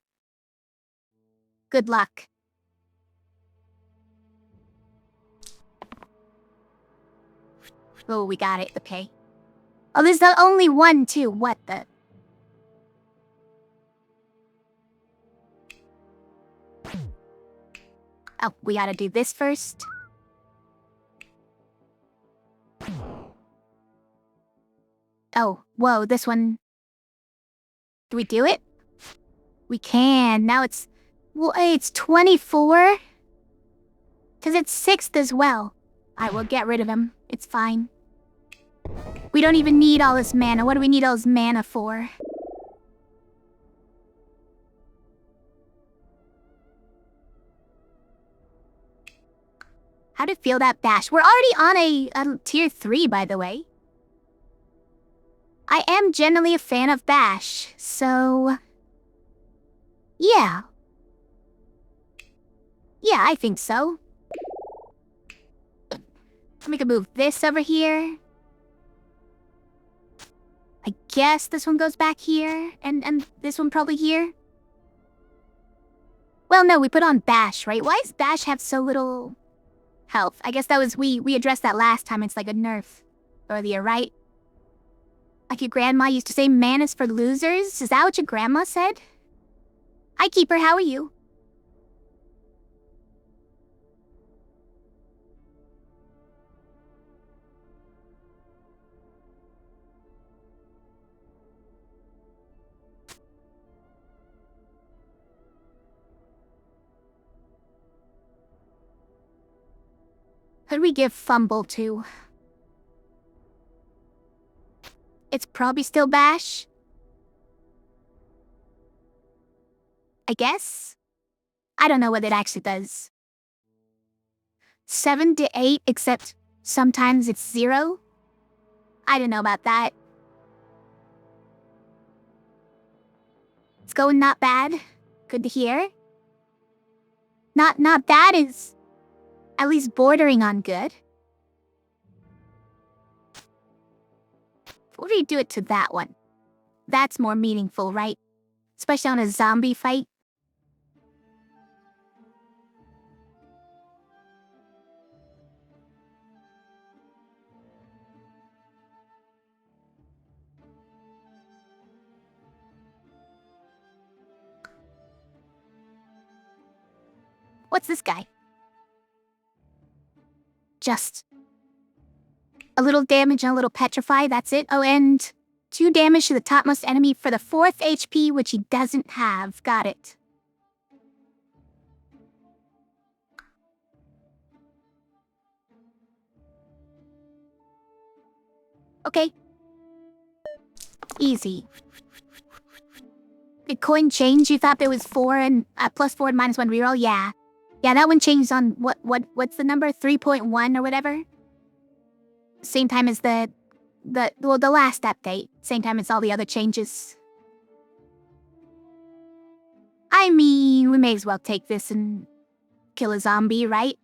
Good luck. Oh, we got it, okay. Oh, there's the only one, too. What the... Oh, we gotta do this first. Oh, whoa, this one... Do we do it? We can. Now it's... well, it's 24? Because it's 6th as well. I will get rid of him. It's fine. We don't even need all this mana. What do we need all this mana for? How to feel that bash? We're already on a tier 3, by the way. I am generally a fan of bash, so... yeah. Yeah, I think so. We could move this over here. I guess this one goes back here, and this one probably here. Well, no, we put on bash, right? Why does bash have so little health? I guess that was, we addressed that last time. It's like a nerf earlier, right? Like your grandma used to say, man is for losers? Is that what your grandma said? Hi, Keeper, how are you? Who'd we give Fumble to? It's probably still Bash. I guess? I don't know what it actually does. 7 to 8, except sometimes it's 0? I don't know about that. It's going not bad. Good to hear. Not bad is at least bordering on good. What do you do it to that one? That's more meaningful, right? Especially on a zombie fight. What's this guy? Just a little damage and a little petrify, that's it. Oh, and 2 damage to the topmost enemy for the 4th HP, which he doesn't have. Got it. Okay. Easy. Good coin change. You thought there was 4 and +4 and -1 reroll? Yeah. Yeah, that one changed on what's the number? 3.1 or whatever? Same time as the last update. Same time as all the other changes. I mean, we may as well take this and kill a zombie, right?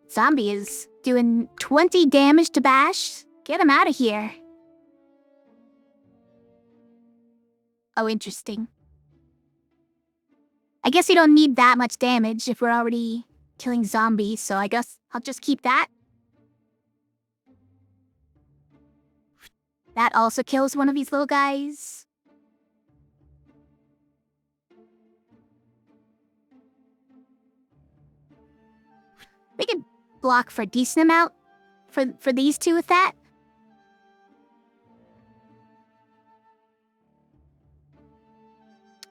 Zombie is doing 20 damage to Bash. Get him out of here. Oh, interesting. I guess you don't need that much damage if we're already killing zombies, so I guess I'll just keep that. That also kills one of these little guys. We could block for a decent amount for these two with that.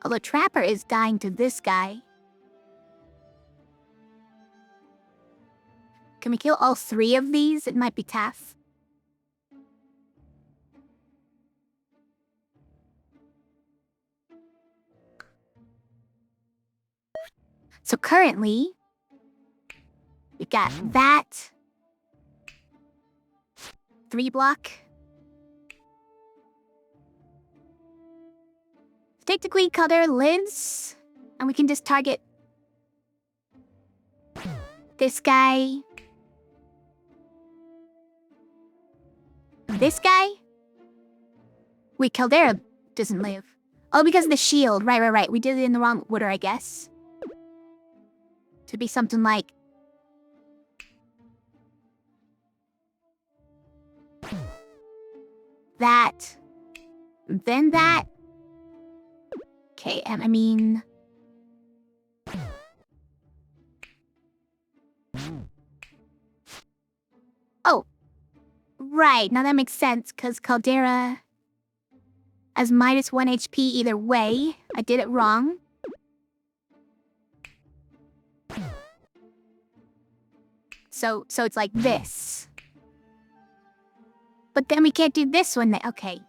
Although Trapper is dying to this guy. Can we kill all 3 of these? It might be tough. So currently, we've got that. 3 block. Take the Queen Color lids, and we can just target this guy. This guy? Wait, Caldera doesn't live. Oh, because of the shield. Right. We did it in the wrong order, I guess. To be something like... that. Then that. Okay, and I mean... Oh. Right, now that makes sense, because Caldera has -1 HP either way. I did it wrong. So it's like this. But then we can't do this one. Okay.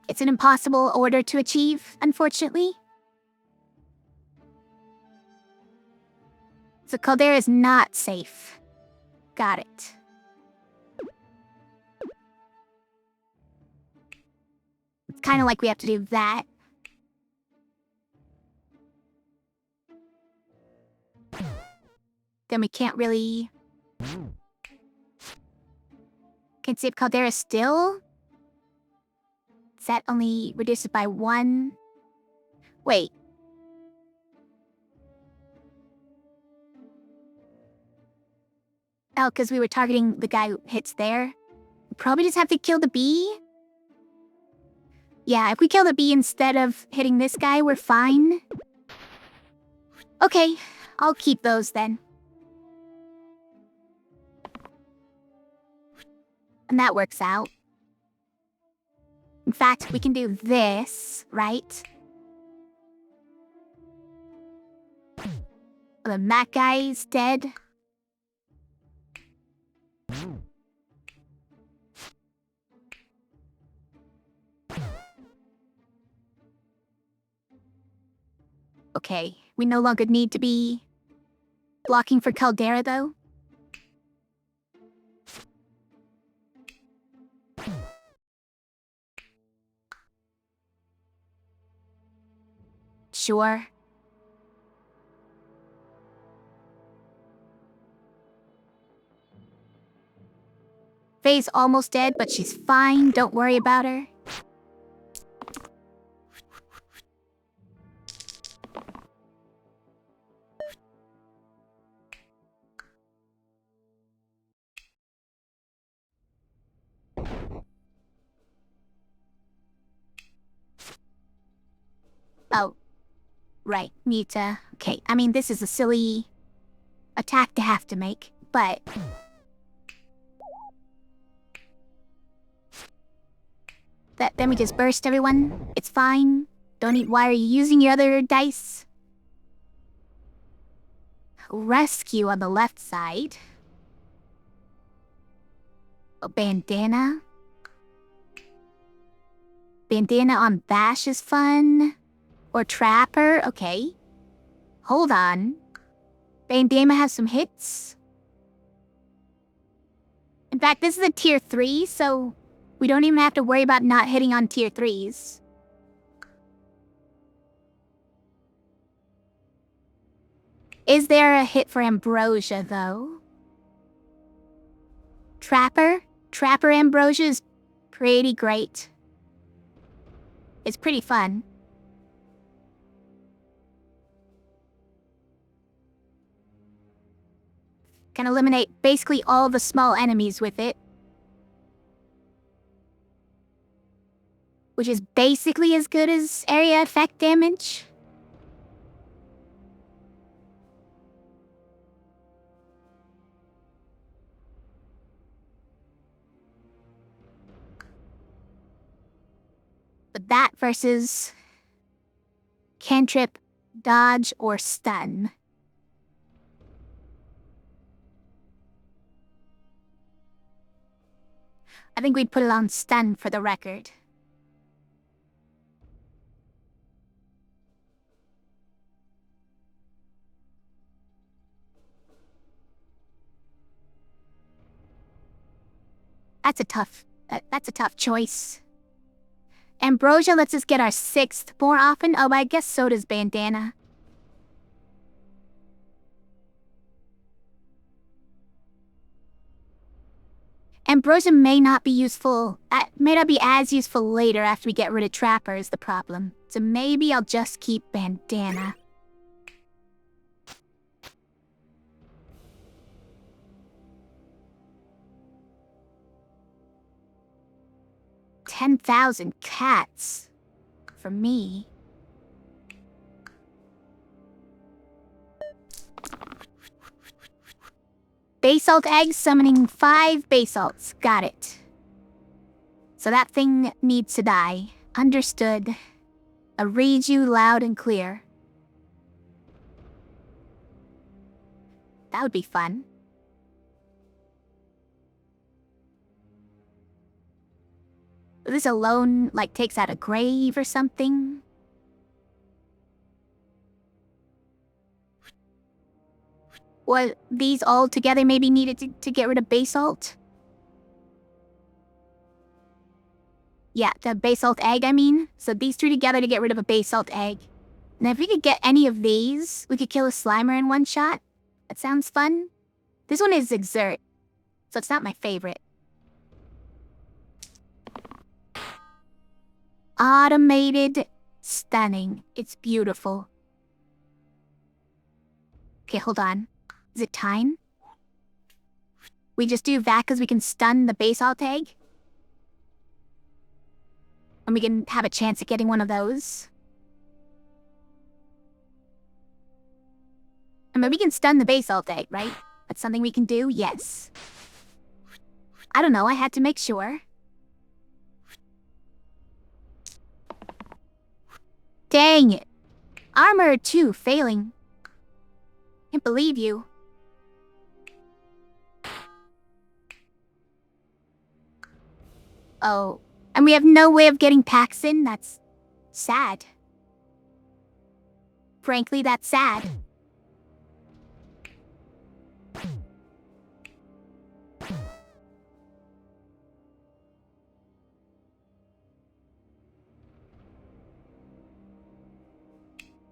It's an impossible order to achieve, unfortunately. So Caldera is not safe. Got it. It's kind of like we have to do that. Then we can't really... Can't see if Caldera still... Does that only reduce it by 1? Wait. Oh, because we were targeting the guy who hits there. We probably just have to kill the bee? Yeah, if we kill the bee instead of hitting this guy, we're fine. Okay, I'll keep those then. And that works out. In fact, we can do this, right? Then that guy's dead. Okay, we no longer need to be blocking for Caldera, though. Sure. Phae's almost dead, but she's fine. Don't worry about her. Oh. Right, need to... Okay, I mean, this is a silly attack to have to make, but... Then we just burst everyone. It's fine. Don't need... Why are you using your other dice? Rescue on the left side. Oh, bandana. Bandana on Bash is fun. Or Trapper, okay. Hold on. Bandana has some hits. In fact, this is a tier 3, so we don't even have to worry about not hitting on tier 3s. Is there a hit for Ambrosia, though? Trapper? Trapper Ambrosia is pretty great. It's pretty fun. Can eliminate basically all the small enemies with it. Which is basically as good as area effect damage. But that versus cantrip, dodge, or stun. I think we'd put it on stun for the record. That's a tough choice. Ambrosia lets us get our 6th more often. Oh, I guess so does bandana. Ambrosia may not be as useful later after we get rid of Trapper is the problem. So maybe I'll just keep bandana. $10,000 cats. For me. Basalt eggs summoning 5 basalts. Got it. So that thing needs to die. Understood. I read you loud and clear. That would be fun. This alone, like, takes out a grave or something. Well, these all together maybe needed to get rid of basalt? Yeah, the basalt egg, I mean. So these 3 together to get rid of a basalt egg. Now if we could get any of these, we could kill a Slimer in one shot. That sounds fun. This one is Exert, so it's not my favorite. Automated, stunning. It's beautiful. Okay, hold on. Is it time? We just do that because we can stun the basalt egg? And we can have a chance at getting one of those. I mean, we can stun the basalt egg, right? That's something we can do? Yes. I don't know, I had to make sure. Dang it. Armor 2 failing. Can't believe you. Oh, and we have no way of getting packs in? That's sad. Frankly, that's sad.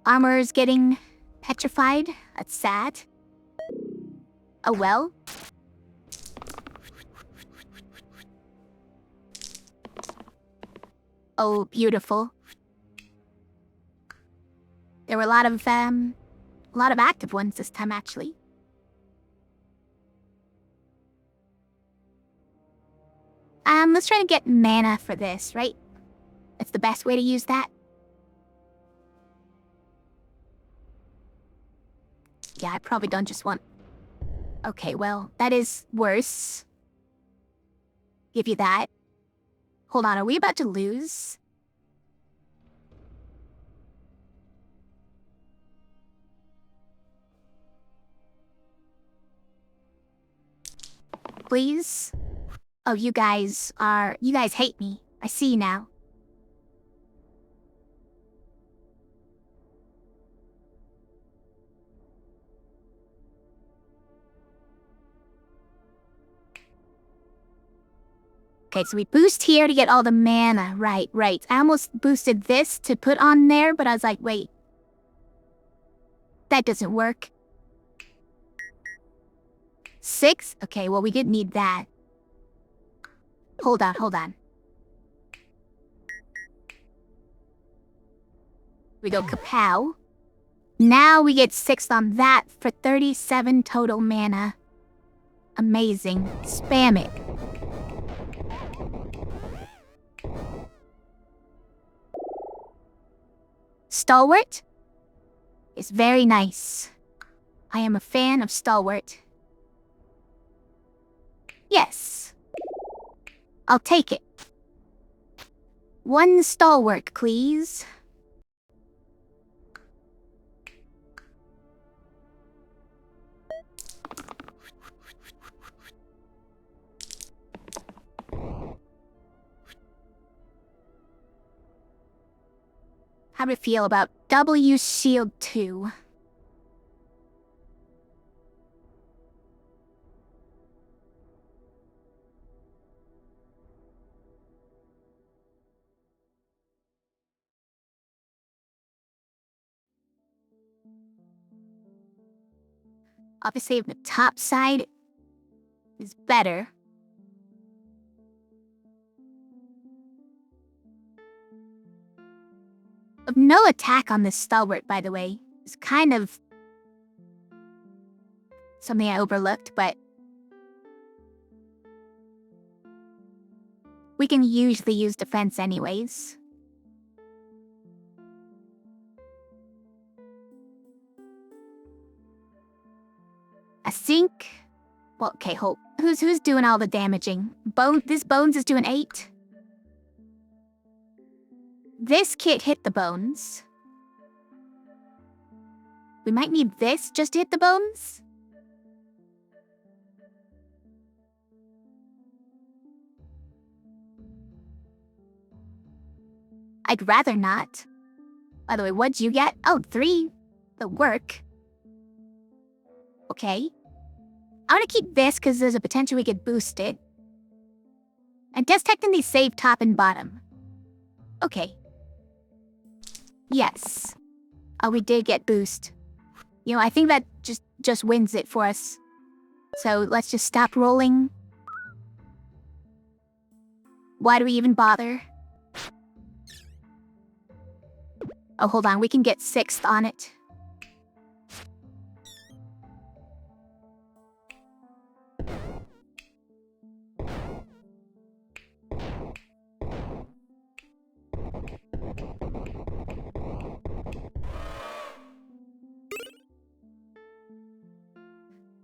Armor's getting petrified. That's sad. Oh well. Oh, beautiful. There were a lot of active ones this time, actually. Let's try to get mana for this, right? That's the best way to use that. Yeah, I probably don't just want... Okay, well, that is worse. Give you that. Hold on, are we about to lose? Please? Oh, you guys hate me. I see now. Okay, so we boost here to get all the mana. Right. I almost boosted this to put on there, but I was like, wait. That doesn't work. 6? Okay, well, we didn't need that. Hold on. We go kapow. Now we get 6 on that for 37 total mana. Amazing. Spam it. Stalwart? It's very nice. I am a fan of Stalwart. Yes. I'll take it. 1 Stalwart, please. How do you feel about W Shield 2? Obviously, the top side is better. No attack on this Stalwart, by the way. It's kind of something I overlooked, but we can usually use defense anyways. I think... Well, okay, hold. Who's doing all the damaging? This Bones is doing 8. This kit hit the Bones. We might need this just to hit the Bones. I'd rather not. By the way, what'd you get? Oh, 3. The work. Okay. I'm gonna keep this because there's a potential we could boost it. And just technically save top and bottom. Okay. Yes. Oh, we did get boost. You know, I think that just wins it for us. So let's just stop rolling. Why do we even bother? Oh, hold on. We can get 6th on it.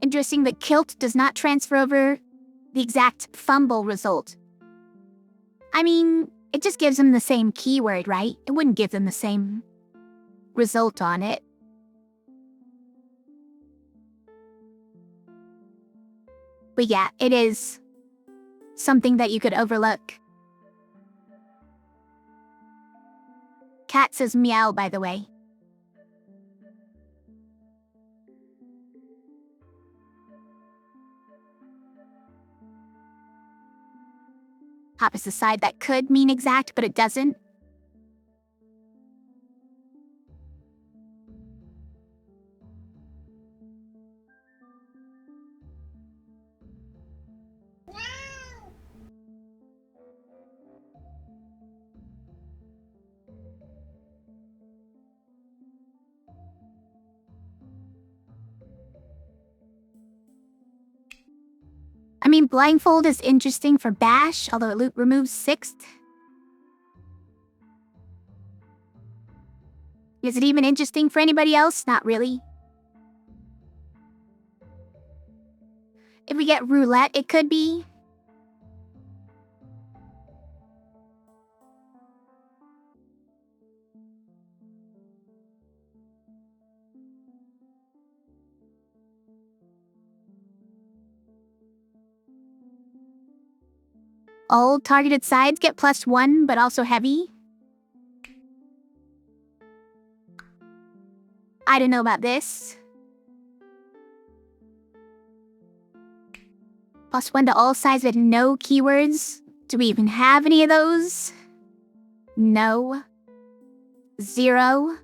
Interesting that Kilt does not transfer over the exact fumble result. I mean, it just gives them the same keyword, right? It wouldn't give them the same result on it. But yeah, it is something that you could overlook. Cat says meow, by the way. Hop is the side that could mean exact, but it doesn't. I mean, Blindfold is interesting for Bash, although it removes 6th. Is it even interesting for anybody else? Not really. If we get roulette, it could be. All targeted sides get +1, but also heavy. I don't know about this. +1 to all sides with no keywords. Do we even have any of those? No. 0.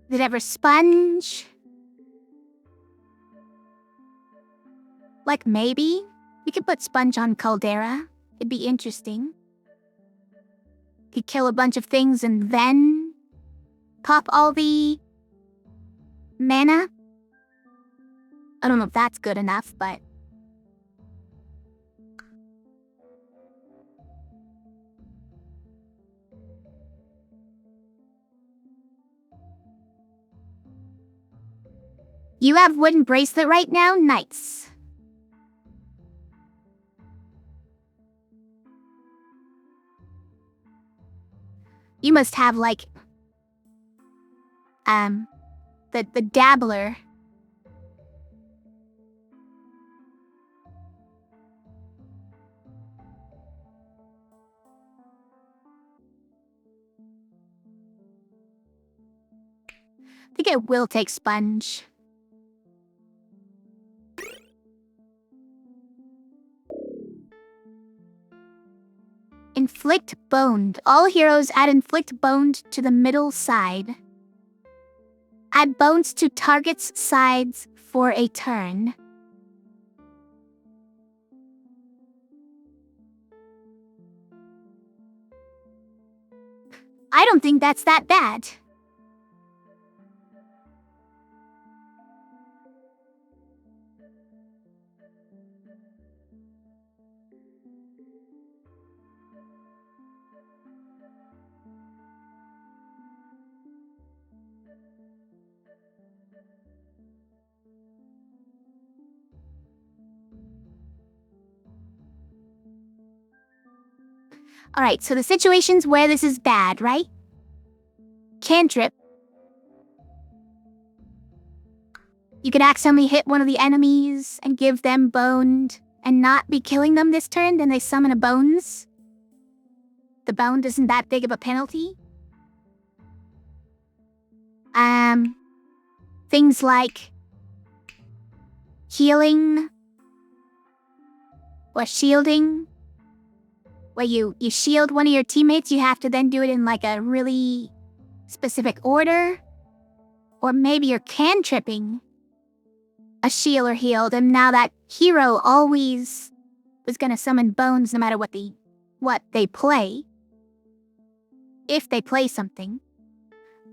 Did it ever sponge? Like maybe? We could put sponge on caldera. It'd be interesting. Could kill a bunch of things and then pop all the mana. I don't know if that's good enough, but you have wooden bracelet right now? Nice. You must have, like, the dabbler. I think I will take sponge. Inflict boned. All heroes add inflict boned to the middle side. Add bones to target's sides for a turn. I don't think that's that bad. Alright, so the situations where this is bad, right? Cantrip. You could accidentally hit one of the enemies and give them boned and not be killing them this turn, then they summon a bones. The boned isn't that big of a penalty. Things like healing or shielding, where you shield one of your teammates, you have to then do it in like a really specific order. Or maybe you're cantripping a shield or healed, and now that hero always was gonna summon bones no matter what they play. If they play something.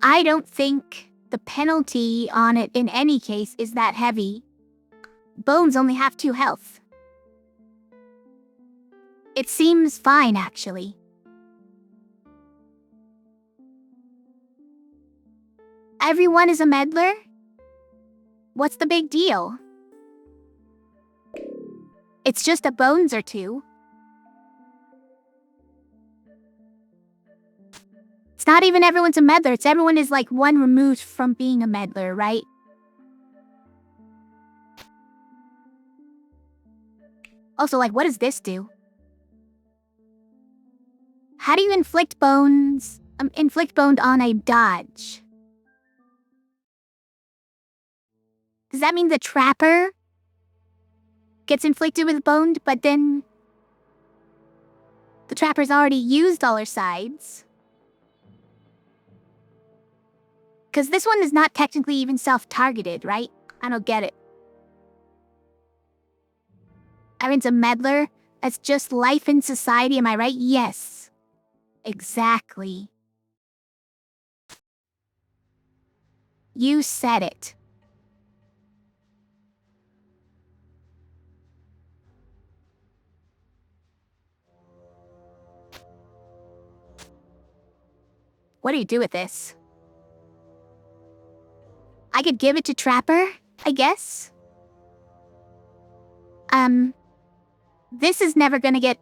I don't think the penalty on it in any case is that heavy. Bones only have 2 health. It seems fine, actually. Everyone is a meddler? What's the big deal? It's just a bones or 2. It's not even everyone's a meddler, it's everyone is like 1 removed from being a meddler, right? Also, like, what does this do? How do you inflict bones? Inflict boned on a dodge. Does that mean the trapper gets inflicted with boned, but then the trapper's already used all her sides? Because this one is not technically even self-targeted, right? I don't get it. Aaron's a meddler? That's just life in society, am I right? Yes. Exactly. You said it. What do you do with this? I could give it to Trapper, I guess. This is never gonna get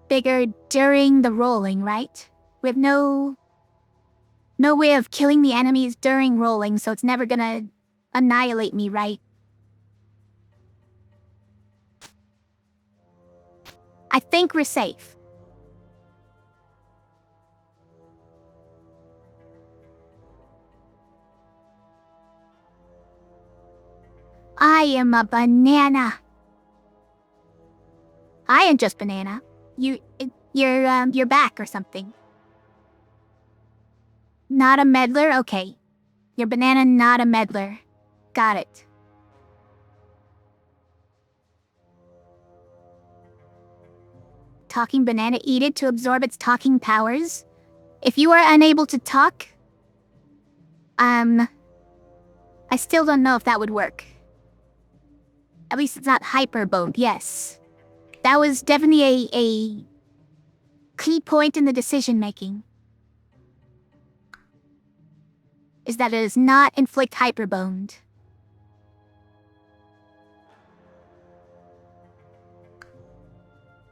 bigger during the rolling, right? We have no way of killing the enemies during rolling, so it's never gonna annihilate me, right? I think we're safe. I am a banana. I am just banana. You're back or something. Not a meddler? Okay. You're banana, not a meddler. Got it. Talking banana, eat it to absorb its talking powers. If you are unable to talk, I still don't know if that would work. At least it's not hyperboned, yes. That was definitely a key point in the decision-making. Is that it does not inflict hyperboned.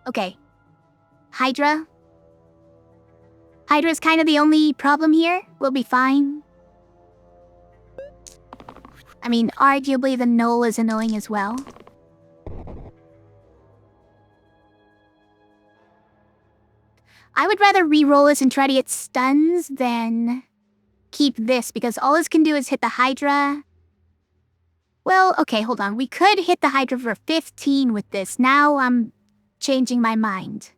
Okay. Hydra? Hydra's kind of the only problem here. We'll be fine. I mean, arguably the Knoll is annoying as well. I would rather re-roll this and try to get stuns than keep this, because all this can do is hit the Hydra. Well, okay, hold on. We could hit the Hydra for 15 with this. Now I'm changing my mind.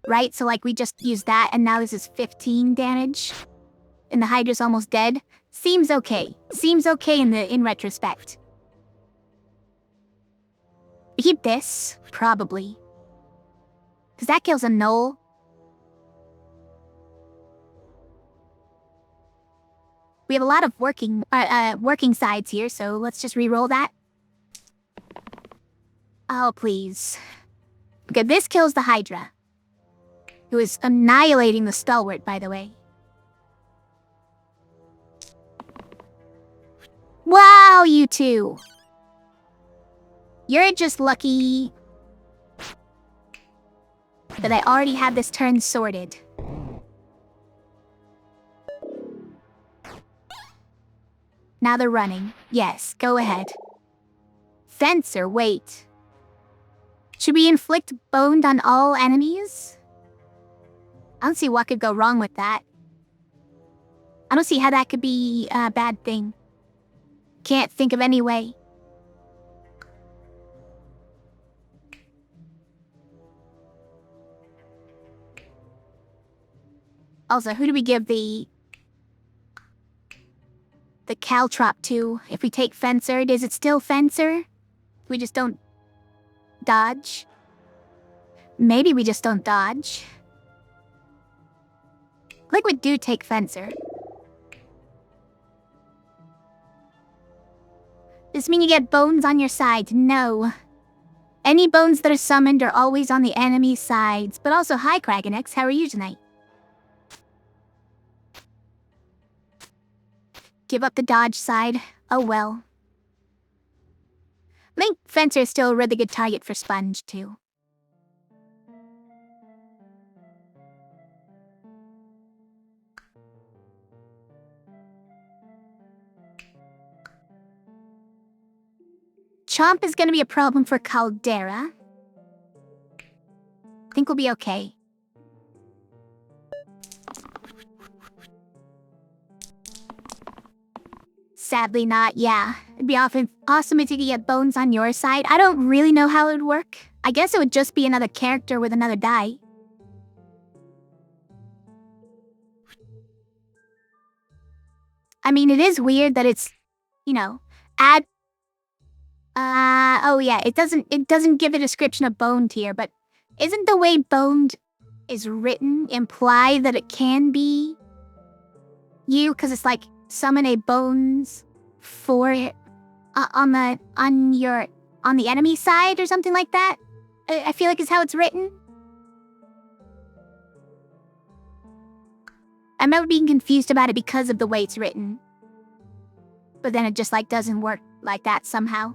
Right, so like we just used that and now this is 15 damage. And the Hydra's almost dead. Seems okay. Seems okay in retrospect. We keep this, probably. Because that kills a Knoll. We have a lot of working sides here, so let's just re-roll that. Oh, please. Okay, this kills the Hydra. Who is annihilating the Stalwart, by the way. Wow, you two! You're just lucky that I already had this turn sorted. Now they're running. Yes, go ahead. Fencer, wait. Should we inflict boned on all enemies? I don't see what could go wrong with that. I don't see how that could be a bad thing. Can't think of any way. Also, who do we give the caltrop to? If we take Fencer, is it still Fencer? We just don't dodge? Maybe we just don't dodge. Liquid do take Fencer. Does this mean you get bones on your side? No. Any bones that are summoned are always on the enemy's sides. But also, hi Kragenex, how are you tonight? Give up the dodge side. Oh well. I think Fencer is still a really good target for Sponge, too. Chomp is gonna be a problem for Caldera. I think we'll be okay. Sadly not, yeah. It'd be awesome if you could get bones on your side. I don't really know how it would work. I guess it would just be another character with another die. I mean, it is weird that it's, you know, add... oh yeah, it doesn't give a description of boned here, but isn't the way boned is written imply that it can be you? Because it's like, summon a bones for on the enemy side or something like that. I feel like it's how it's written. remember being confused about it because of the way it's written. But then it just like doesn't work like that somehow.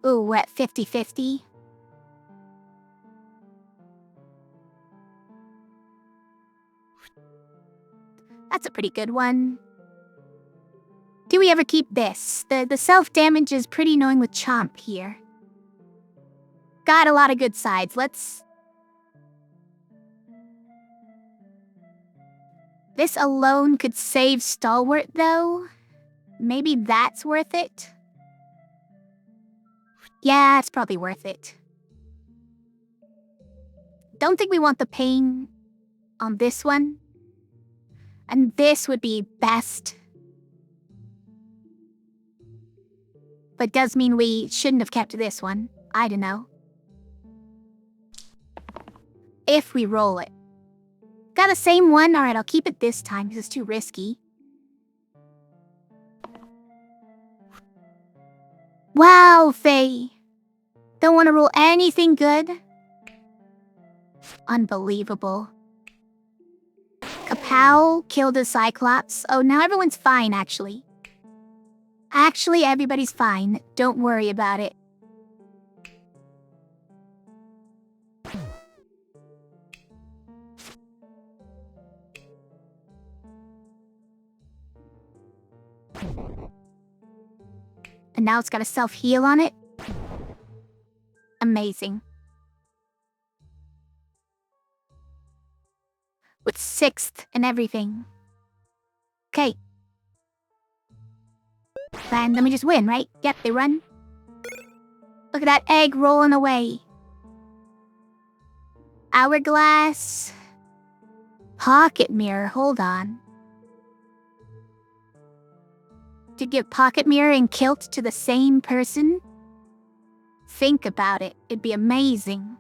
Ooh, we're at 50-50. That's a pretty good one. Do we ever keep this? The self-damage is pretty annoying with Chomp here. Got a lot of good sides. Let's... This alone could save Stalwart, though. Maybe that's worth it? Yeah, it's probably worth it. Don't think we want the pain on this one. And this would be best. But does mean we shouldn't have kept this one. I don't know. If we roll it. Got the same one? Alright, I'll keep it this time because it's too risky. Wow, Phae. Don't want to roll anything good? Unbelievable. Kapow killed a Cyclops. Oh, now everyone's fine, actually. Actually, everybody's fine. Don't worry about it. And now it's got a self-heal on it. Amazing. With 6th and everything. Okay. And then we just win, right? Yep, they run. Look at that egg rolling away. Hourglass. Pocket mirror, hold on. To give pocket mirror and kilt to the same person? Think about it, it'd be amazing.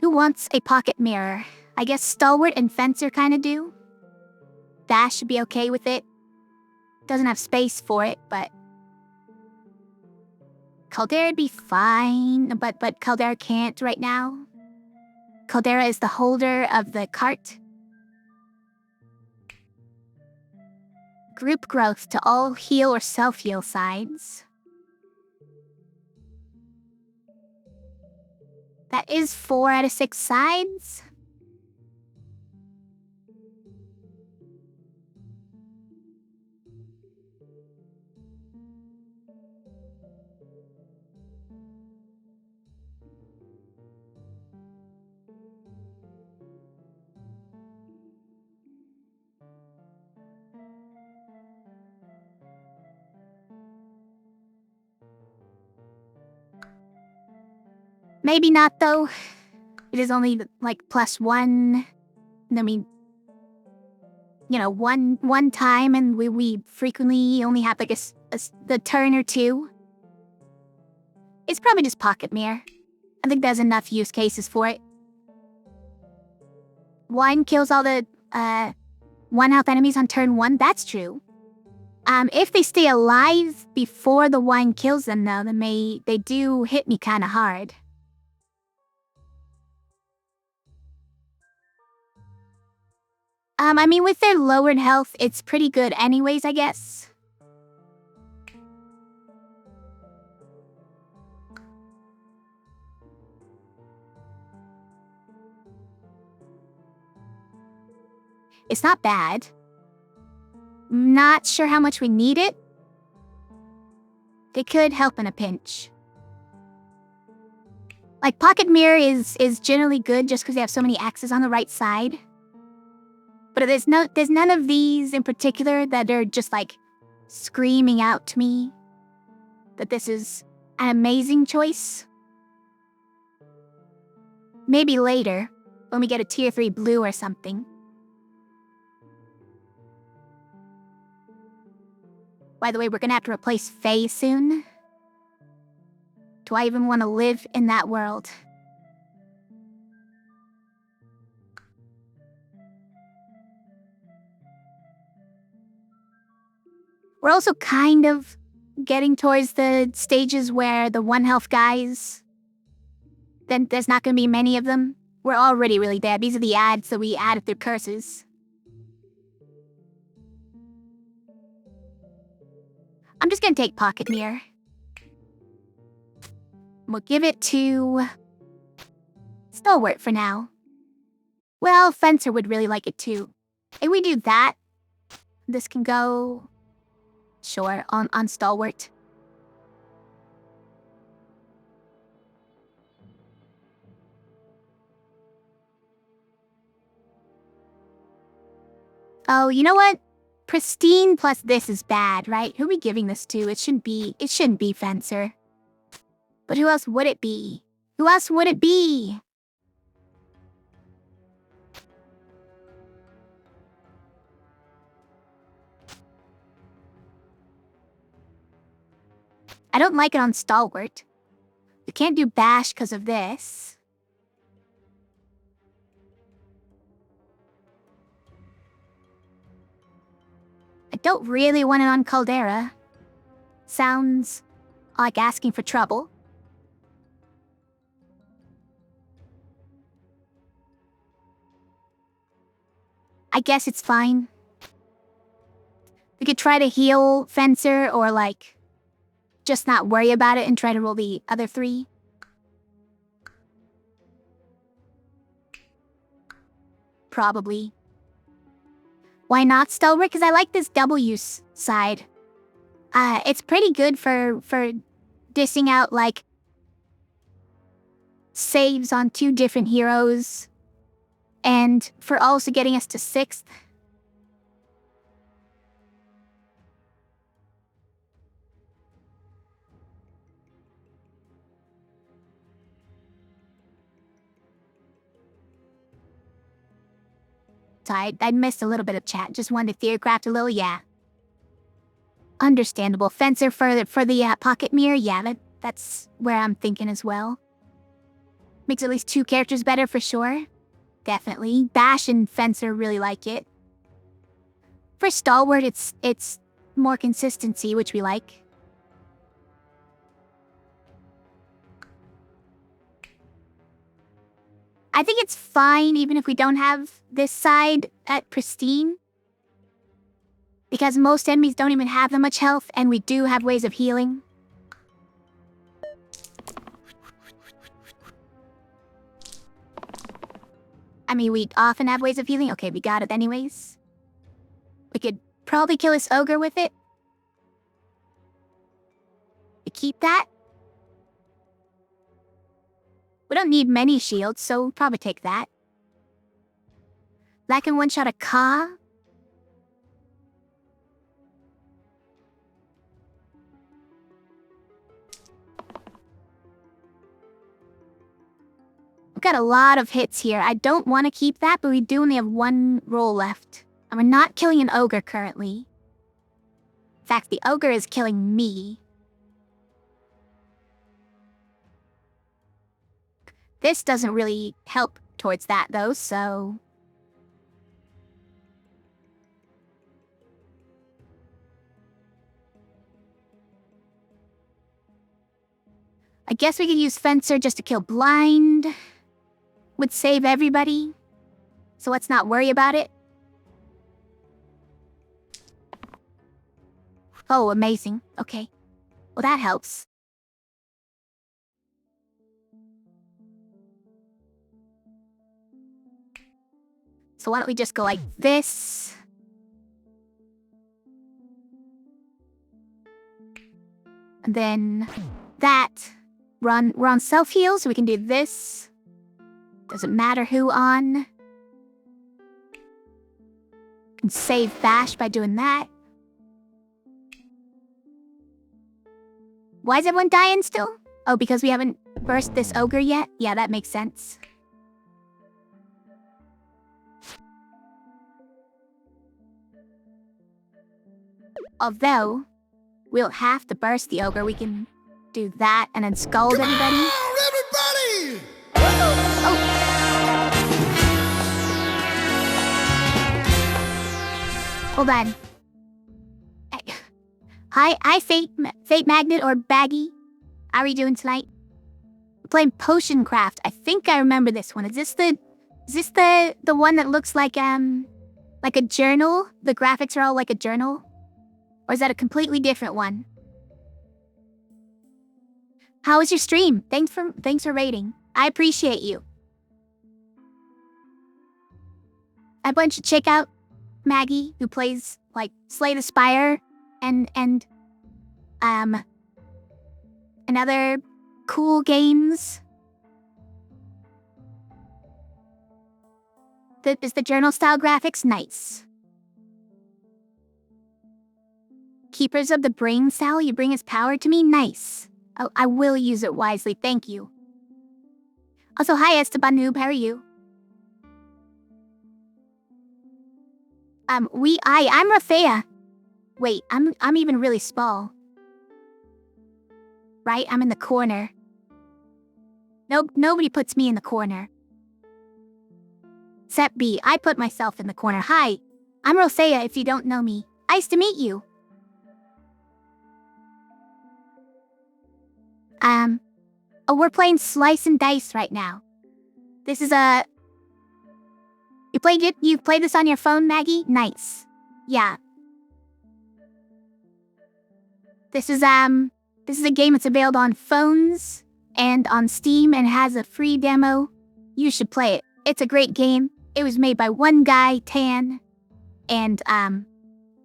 Who wants a pocket mirror? I guess Stalwart and Fencer kinda do. Dash should be okay with it. Doesn't have space for it, but... Caldera'd be fine, but Caldera can't right now. Caldera is the holder of the cart. Group growth to all heal or self-heal sides. That is 4 out of 6 sides. Maybe not, though. It is only, like, +1. I mean, you know, one time, and we frequently only have, like, the turn or two. It's probably just pocket mirror. I think there's enough use cases for it. One kills all the, 1-health enemies on turn 1, that's true. If they stay alive before the wine kills them, though, then they do hit me kinda hard. I mean, with their lowered health, it's pretty good anyways, I guess. It's not bad. Not sure how much we need it. They could help in a pinch. Like, Pocket Mirror is generally good just because they have so many axes on the right side. But there's none of these in particular that are just, like, screaming out to me that this is an amazing choice. Maybe later, when we get a tier 3 blue or something. By the way, we're gonna have to replace Phae soon. Do I even want to live in that world? We're also kind of getting towards the stages where the 1 health guys, then there's not going to be many of them. We're already really dead. These are the ads that we added through curses. I'm just going to take Pocket Mirror. We'll give it to Stalwart for now. Well, Fencer would really like it too. If we do that, this can go, sure, on Stalwart. Oh, you know what? Pristine plus this is bad, right? Who are we giving this to? It shouldn't be Fencer. But who else would it be? Who else would it be? I don't like it on Stalwart. We can't do Bash because of this. I don't really want it on Caldera. Sounds like asking for trouble. I guess it's fine. We could try to heal Fencer or like just not worry about it and try to roll the other 3. Probably. Why not Stalwart? Because I like this double use side. It's pretty good for dissing out like saves on 2 different heroes. And for also getting us to 6th. So I missed a little bit of chat. Just wanted to theorcraft a little, yeah. Understandable. Fencer for the Pocket Mirror, yeah, that's where I'm thinking as well. Makes at least 2 characters better for sure. Definitely. Bash and Fencer really like it. For Stalwart, it's more consistency, which we like. I think it's fine even if we don't have this side at Pristine. Because most enemies don't even have that much health, and we do have ways of healing. I mean, we often have ways of healing. Okay, we got it anyways. We could probably kill this ogre with it. We keep that. We don't need many shields, so we'll probably take that. That can one-shot a Ka. We've got a lot of hits here. I don't want to keep that, but we do only have 1 roll left. And we're not killing an ogre currently. In fact, the ogre is killing me. This doesn't really help towards that, though, so... I guess we could use Fencer just to kill Blind. Would save everybody. So let's not worry about it. Oh, amazing. Okay. Well, that helps. So why don't we just go like this? And then that. We're on self-heal, so we can do this. Doesn't matter who on. Can save Bash by doing that. Why is everyone dying still? Oh, because we haven't burst this ogre yet? Yeah, that makes sense. Although, we'll have to burst the ogre. We can do that and then scald everybody. Everybody! Oh. Hold on. Hi, Fate Magnet or Baggy. How are you doing tonight? Playing Potion Craft. I think I remember this one. Is this the one that looks like a journal? The graphics are all like a journal? Or is that a completely different one? How was your stream? Thanks for rating. I appreciate you. I want you to check out Maggie, who plays like Slay the Spire and other cool games. Is the journal style graphics nice? Keepers of the Brain Cell, you bring his power to me? Nice. Oh, I will use it wisely, thank you. Also, hi Esteban Noob, how are you? I'm Rafea. Wait, I'm even really small. Right, I'm in the corner. Nope, nobody puts me in the corner. Except B, I put myself in the corner. Hi, I'm Rosea if you don't know me. Nice to meet you. Oh, we're playing Slice and Dice right now. This is a... You played this on your phone, Maggie? Nice. Yeah. This is a game that's available on phones and on Steam and has a free demo. You should play it. It's a great game. It was made by one guy, Tan, and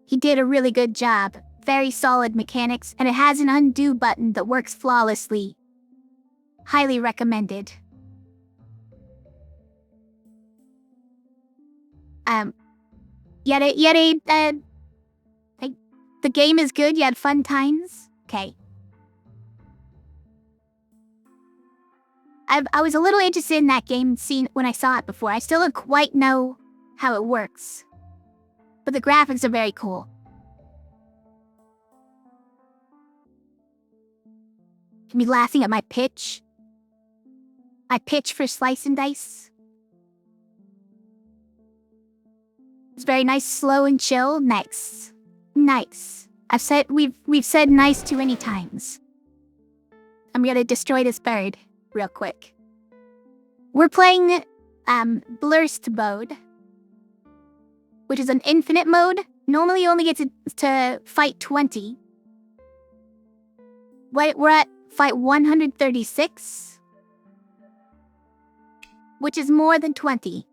he did a really good job. Very solid mechanics, and it has an undo button that works flawlessly. Highly recommended. The game is good, you had fun times? Okay. I was a little interested in that game scene when I saw it before. I still don't quite know how it works. But the graphics are very cool. You can be laughing at my pitch. My pitch for Slice and Dice. It's very nice, slow and chill. Nice. Nice. We've said nice too many times. I'm gonna destroy this bird real quick. We're playing Blursed mode, which is an infinite mode. Normally you only get to fight 20. We're at fight 136, which is more than 20.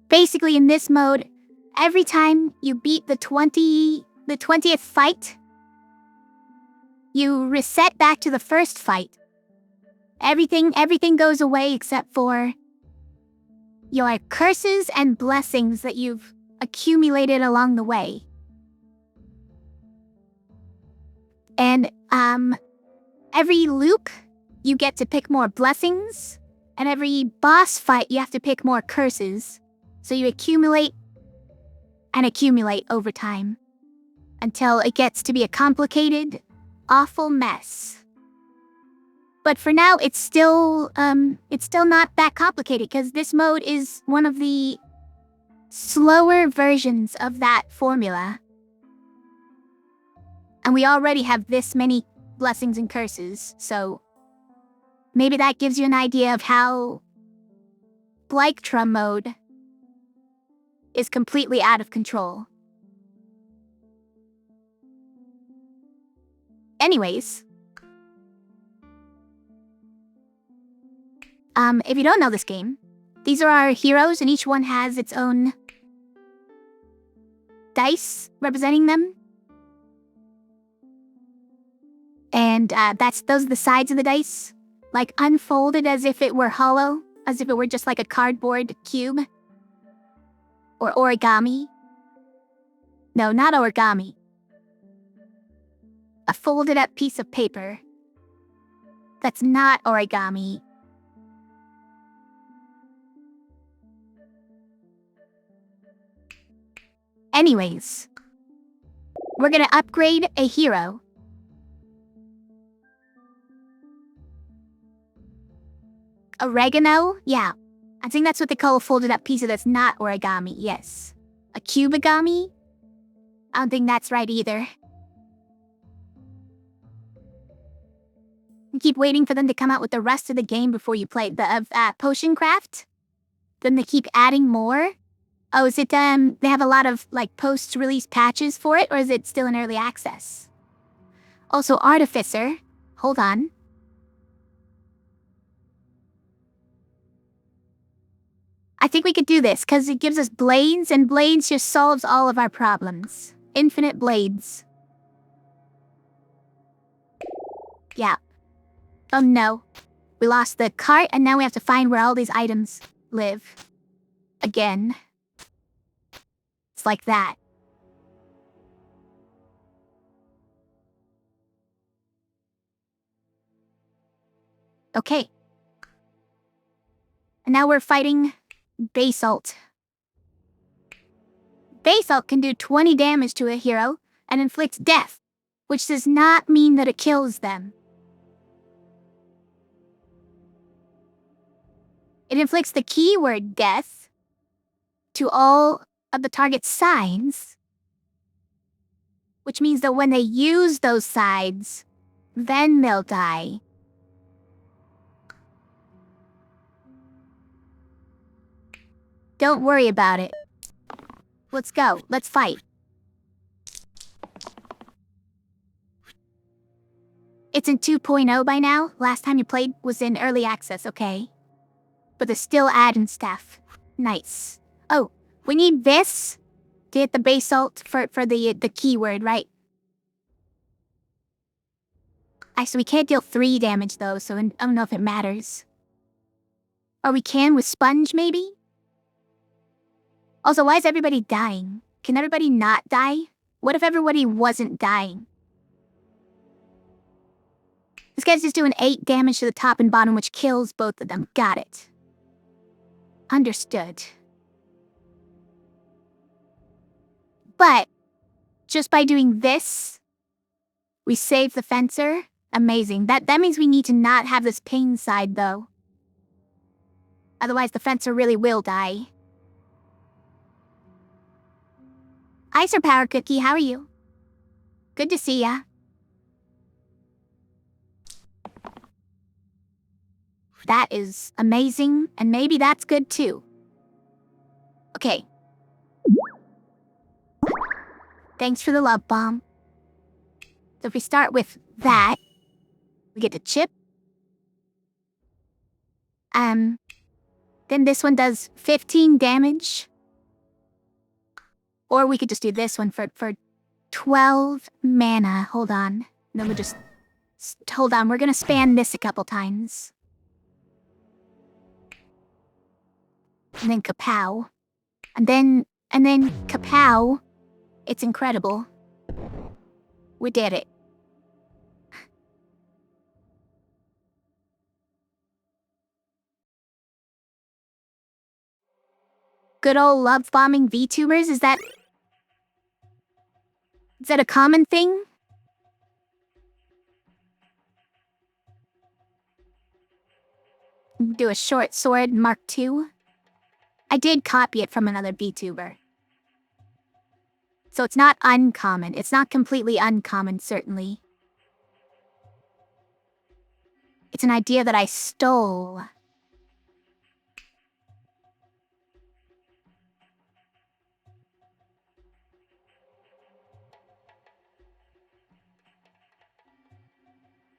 Basically, in this mode, every time you beat the 20th fight, you reset back to the first fight. Everything goes away except for your curses and blessings that you've accumulated along the way. And every loop, you get to pick more blessings, and every boss fight, you have to pick more curses. So you accumulate and accumulate over time until it gets to be a complicated, awful mess. But for now, it's still not that complicated because this mode is one of the slower versions of that formula. And we already have this many blessings and curses, so maybe that gives you an idea of how Blyctra mode is completely out of control. Anyways, if you don't know this game, these are our heroes and each one has its own dice representing them. And those are the sides of the dice, like unfolded as if it were hollow, as if it were just like a cardboard cube. Or origami. No, not origami. A folded up piece of paper. That's not origami. Anyways, we're gonna upgrade a hero. Oregano? Yeah. I think that's what they call a folded up piece that's not origami, yes. A cubigami? I don't think that's right either. You keep waiting for them to come out with the rest of the game before you play the potion craft. Then they keep adding more. Oh, is it they have a lot of like post-release patches for it, or is it still in early access? Also, Artificer. Hold on. I think we could do this, because it gives us blades, and blades just solves all of our problems. Infinite blades. Yeah. Oh no. We lost the cart, and now we have to find where all these items live. Again. It's like that. Okay. And now we're fighting Basalt. Basalt can do 20 damage to a hero and inflicts death, which does not mean that it kills them. It inflicts the keyword death to all of the target's sides, which means that when they use those sides, then they'll die. Don't worry about it. Let's go. Let's fight. It's in 2.0 by now. Last time you played was in early access, okay? But they're still adding stuff. Nice. Oh, we need this to hit the basalt for the keyword, right? So we can't deal 3 damage though, so I don't know if it matters. Or we can with sponge, maybe? Also, why is everybody dying? Can everybody not die? What if everybody wasn't dying? This guy's just doing 8 damage to the top and bottom, which kills both of them. Got it. Understood. But, just by doing this, we save the fencer. Amazing. That means we need to not have this pain side, though. Otherwise, the fencer really will die. Icer Power Cookie, how are you? Good to see ya. That is amazing, and maybe that's good too. Okay. Thanks for the love bomb. So if we start with that, we get to chip. Then this one does 15 damage. Or we could just do this one for 12 mana. Hold on. Then we'll just... Hold on, we're gonna spam this a couple times. And then kapow. And then kapow. It's incredible. We did it. Good old love bombing VTubers, is that a common thing? Do a short sword Mark II. I did copy it from another VTuber. So it's not uncommon. It's not completely uncommon, certainly. It's an idea that I stole.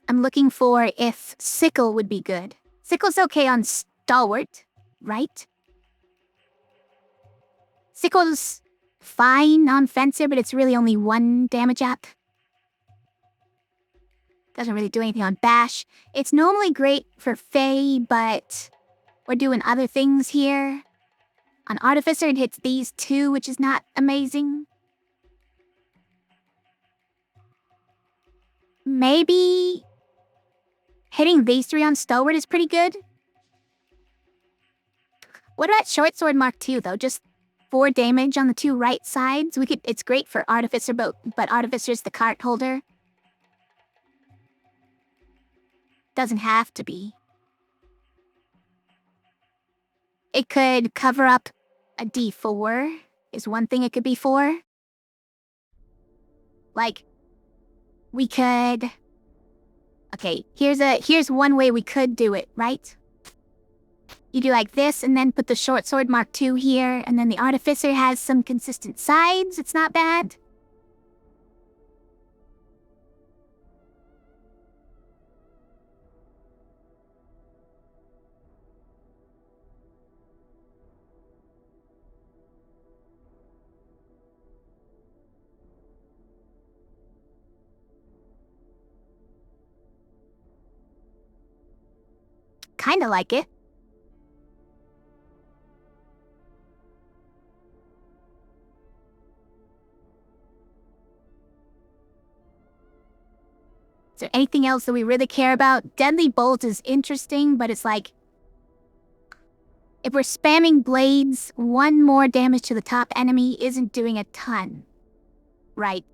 I'm looking for if Sickle would be good. Sickle's okay on Stalwart, right? Sickle's fine on Fencer, but it's really only 1 damage up. Doesn't really do anything on Bash. It's normally great for Phae, but we're doing other things here. On Artificer, it hits these 2, which is not amazing. Maybe hitting these 3 on Stalwart is pretty good. What about Short Sword Mark II, though? Just 4 damage on the 2 right sides? It's great for Artificer, but Artificer's the cart holder. Doesn't have to be. It could cover up a D4, is one thing it could be for. Like, we could... Okay, here's one way we could do it, right? You do like this, and then put the short sword Mark II here, and then the artificer has some consistent sides. It's not bad. Kinda like it. Is there anything else that we really care about? Deadly Bolt is interesting, but it's like... If we're spamming blades, one more damage to the top enemy isn't doing a ton. Right.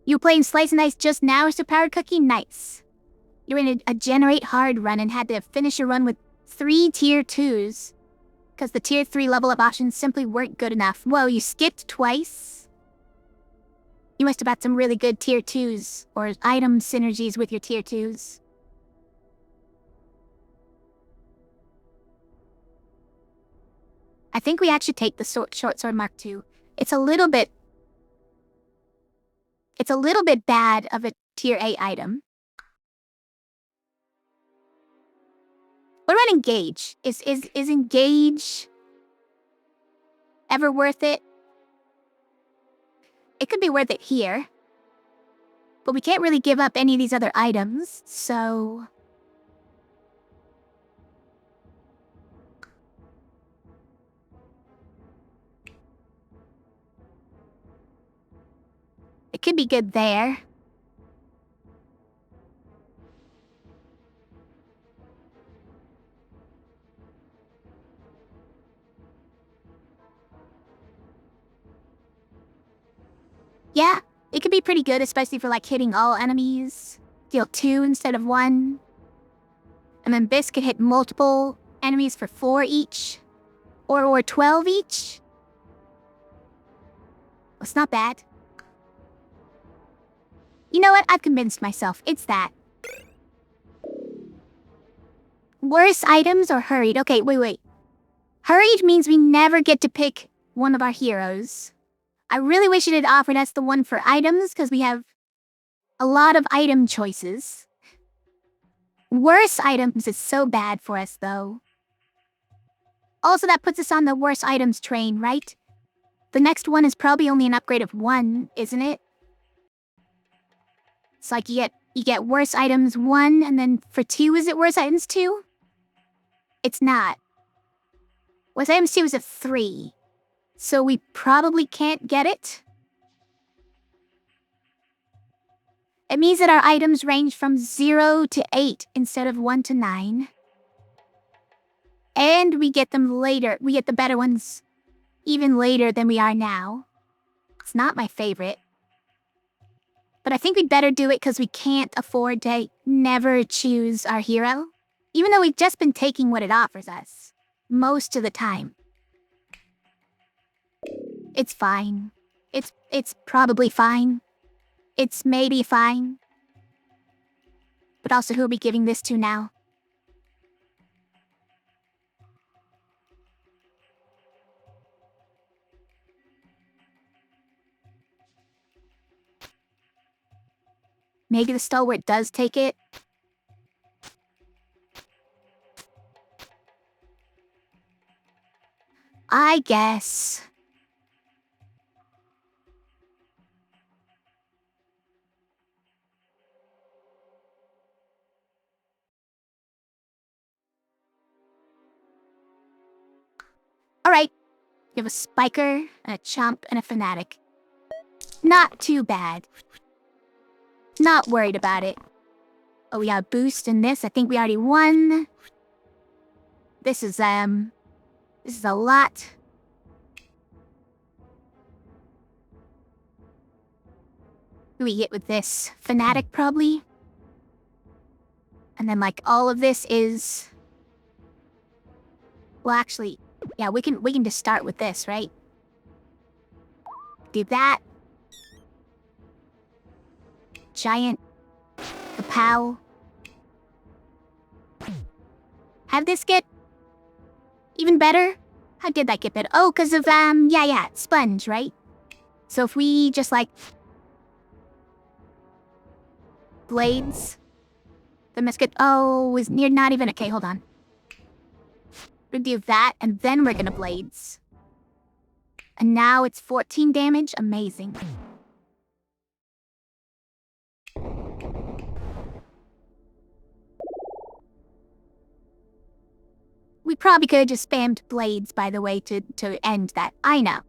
You were playing Slice and Dice just now, Mr. Powered Cookie? Nice. You're in a generate hard run and had to finish your run with 3 tier 2s. Because the tier 3 level up options simply weren't good enough. Whoa, you skipped twice? You must have had some really good tier 2s, or item synergies with your tier 2s. I think we actually take the short sword Mark II. It's a little bit bad of a tier 8 item. What about Engage? Is Engage ever worth it? It could be worth it here. But we can't really give up any of these other items, so... It could be good there. Yeah, it could be pretty good, especially for like hitting all enemies. Deal 2 instead of 1. And then this could hit multiple enemies for 4 each. Or 12 each. It's not bad. You know what? I've convinced myself. It's that. Worse items or hurried? Okay, wait. Hurried means we never get to pick one of our heroes. I really wish it had offered us the one for items, because we have a lot of item choices. Worse items is so bad for us, though. Also, that puts us on the worse items train, right? The next one is probably only an upgrade of 1, isn't it? It's like you get worse items 1, and then for 2, is it worse items 2? It's not. Worse items 2 is a 3. So we probably can't get it. It means that our items range from 0 to 8 instead of 1 to 9. And we get them later. We get the better ones even later than we are now. It's not my favorite. But I think we'd better do it because we can't afford to never choose our hero. Even though we've just been taking what it offers us. Most of the time. It's fine. It's probably fine. It's maybe fine. But also, who are we giving this to now? Maybe the stalwart does take it. I guess. Alright. We have a spiker, and a chump, and a fanatic. Not too bad. Not worried about it. Oh, we got a boost in this. I think we already won. This is a lot. Who we hit with this? Fanatic, probably? And then, like, all of this is... Well, actually, yeah, we can just start with this, right? Do that. giant kapow. Have this get even better? How did that get better? Oh, because of, yeah, sponge, right? So if we just, like, blades, the misket, oh, is near not even, okay, hold on. We're gonna do that, and then we're gonna blades. And now it's 14 damage, amazing. We probably could have just spammed blades, by the way, to end that. I know.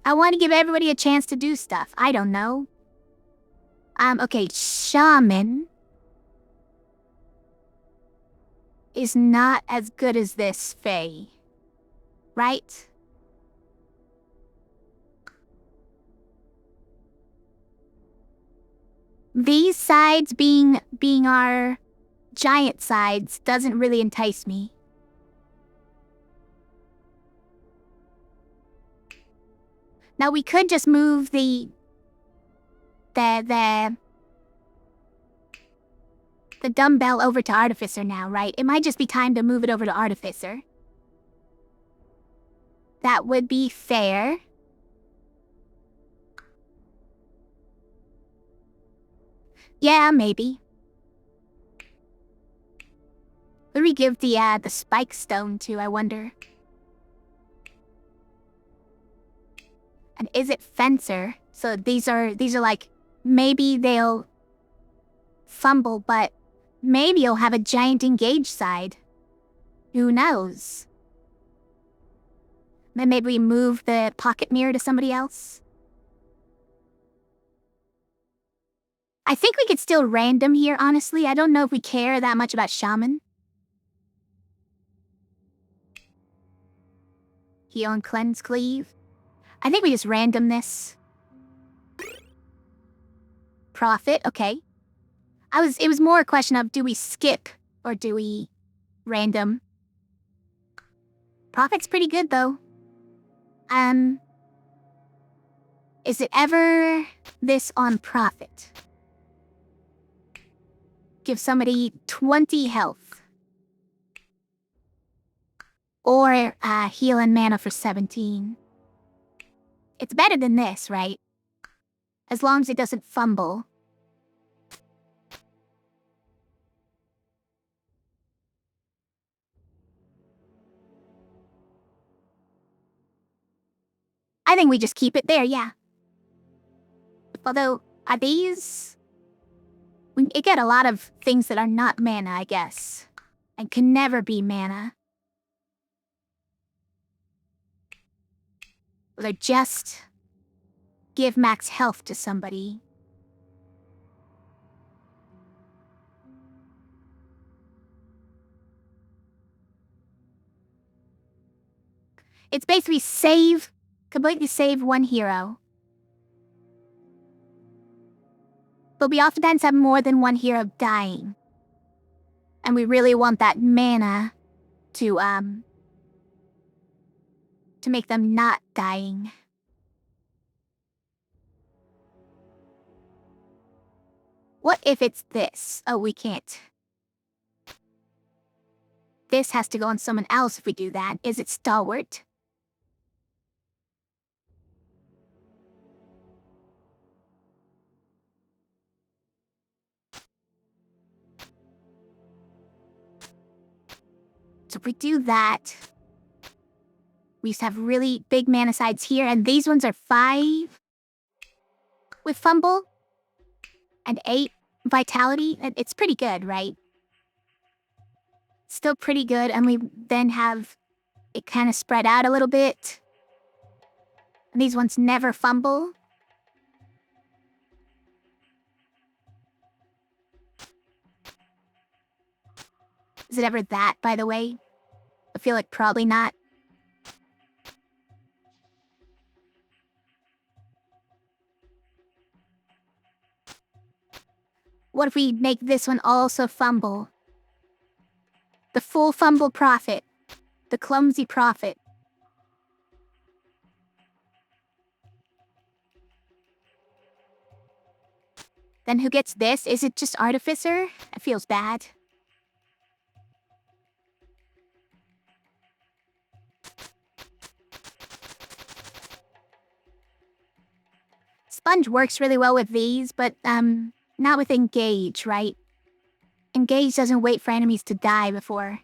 I want to give everybody a chance to do stuff. I don't know. Okay, Shaman is not as good as this Phae. Right? These sides being our giant sides doesn't really entice me. Now we could just move the dumbbell over to Artificer now, right? It might just be time to move it over to Artificer. That would be fair. Yeah, maybe. Who do we give the spike stone to, I wonder? And is it Fencer? So these are like, maybe they'll fumble, but maybe you'll have a giant engage side. Who knows? Then maybe we move the pocket mirror to somebody else? I think we could still random here, honestly. I don't know if we care that much about Shaman. Heal and Cleanse Cleave. I think we just random this. Profit, okay. It was more a question of, do we skip or do we random? Profit's pretty good, though. Is it ever this on Profit? Give somebody 20 health. Or heal and mana for 17. It's better than this, right? As long as it doesn't fumble. I think we just keep it there, yeah. Although, are these... We get a lot of things that are not mana, I guess. And can never be mana. Or just... give max health to somebody. It's basically completely save one hero. But we oftentimes have more than one hero dying. And we really want that mana to make them not dying. What if it's this? Oh, we can't. This has to go on someone else if we do that. Is it Stalwart? So if we do that, we just have really big mana sides here, and these ones are 5 with Fumble and 8 Vitality. It's pretty good, right? Still pretty good, and we then have it kind of spread out a little bit. And these ones never fumble. Is it ever that, by the way? I feel like probably not. What if we make this one also fumble? The full fumble Prophet. The clumsy Prophet. Then who gets this? Is it just Artificer? It feels bad. Sponge works really well with these, but, not with Engage, right? Engage doesn't wait for enemies to die before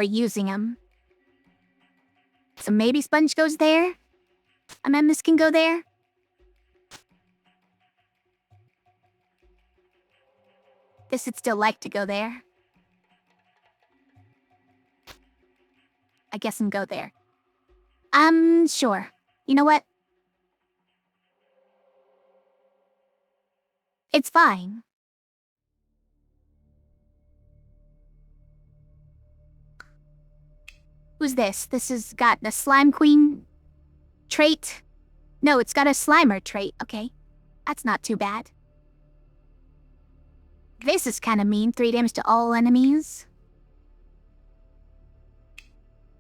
using them. So maybe Sponge goes there? Amethyst can go there? This would still like to go there. I guess and go there. Sure. You know what? It's fine. Who's this? This has got the Slime Queen trait. No, it's got a Slimer trait. Okay. That's not too bad. This is kind of mean. 3 damage to all enemies.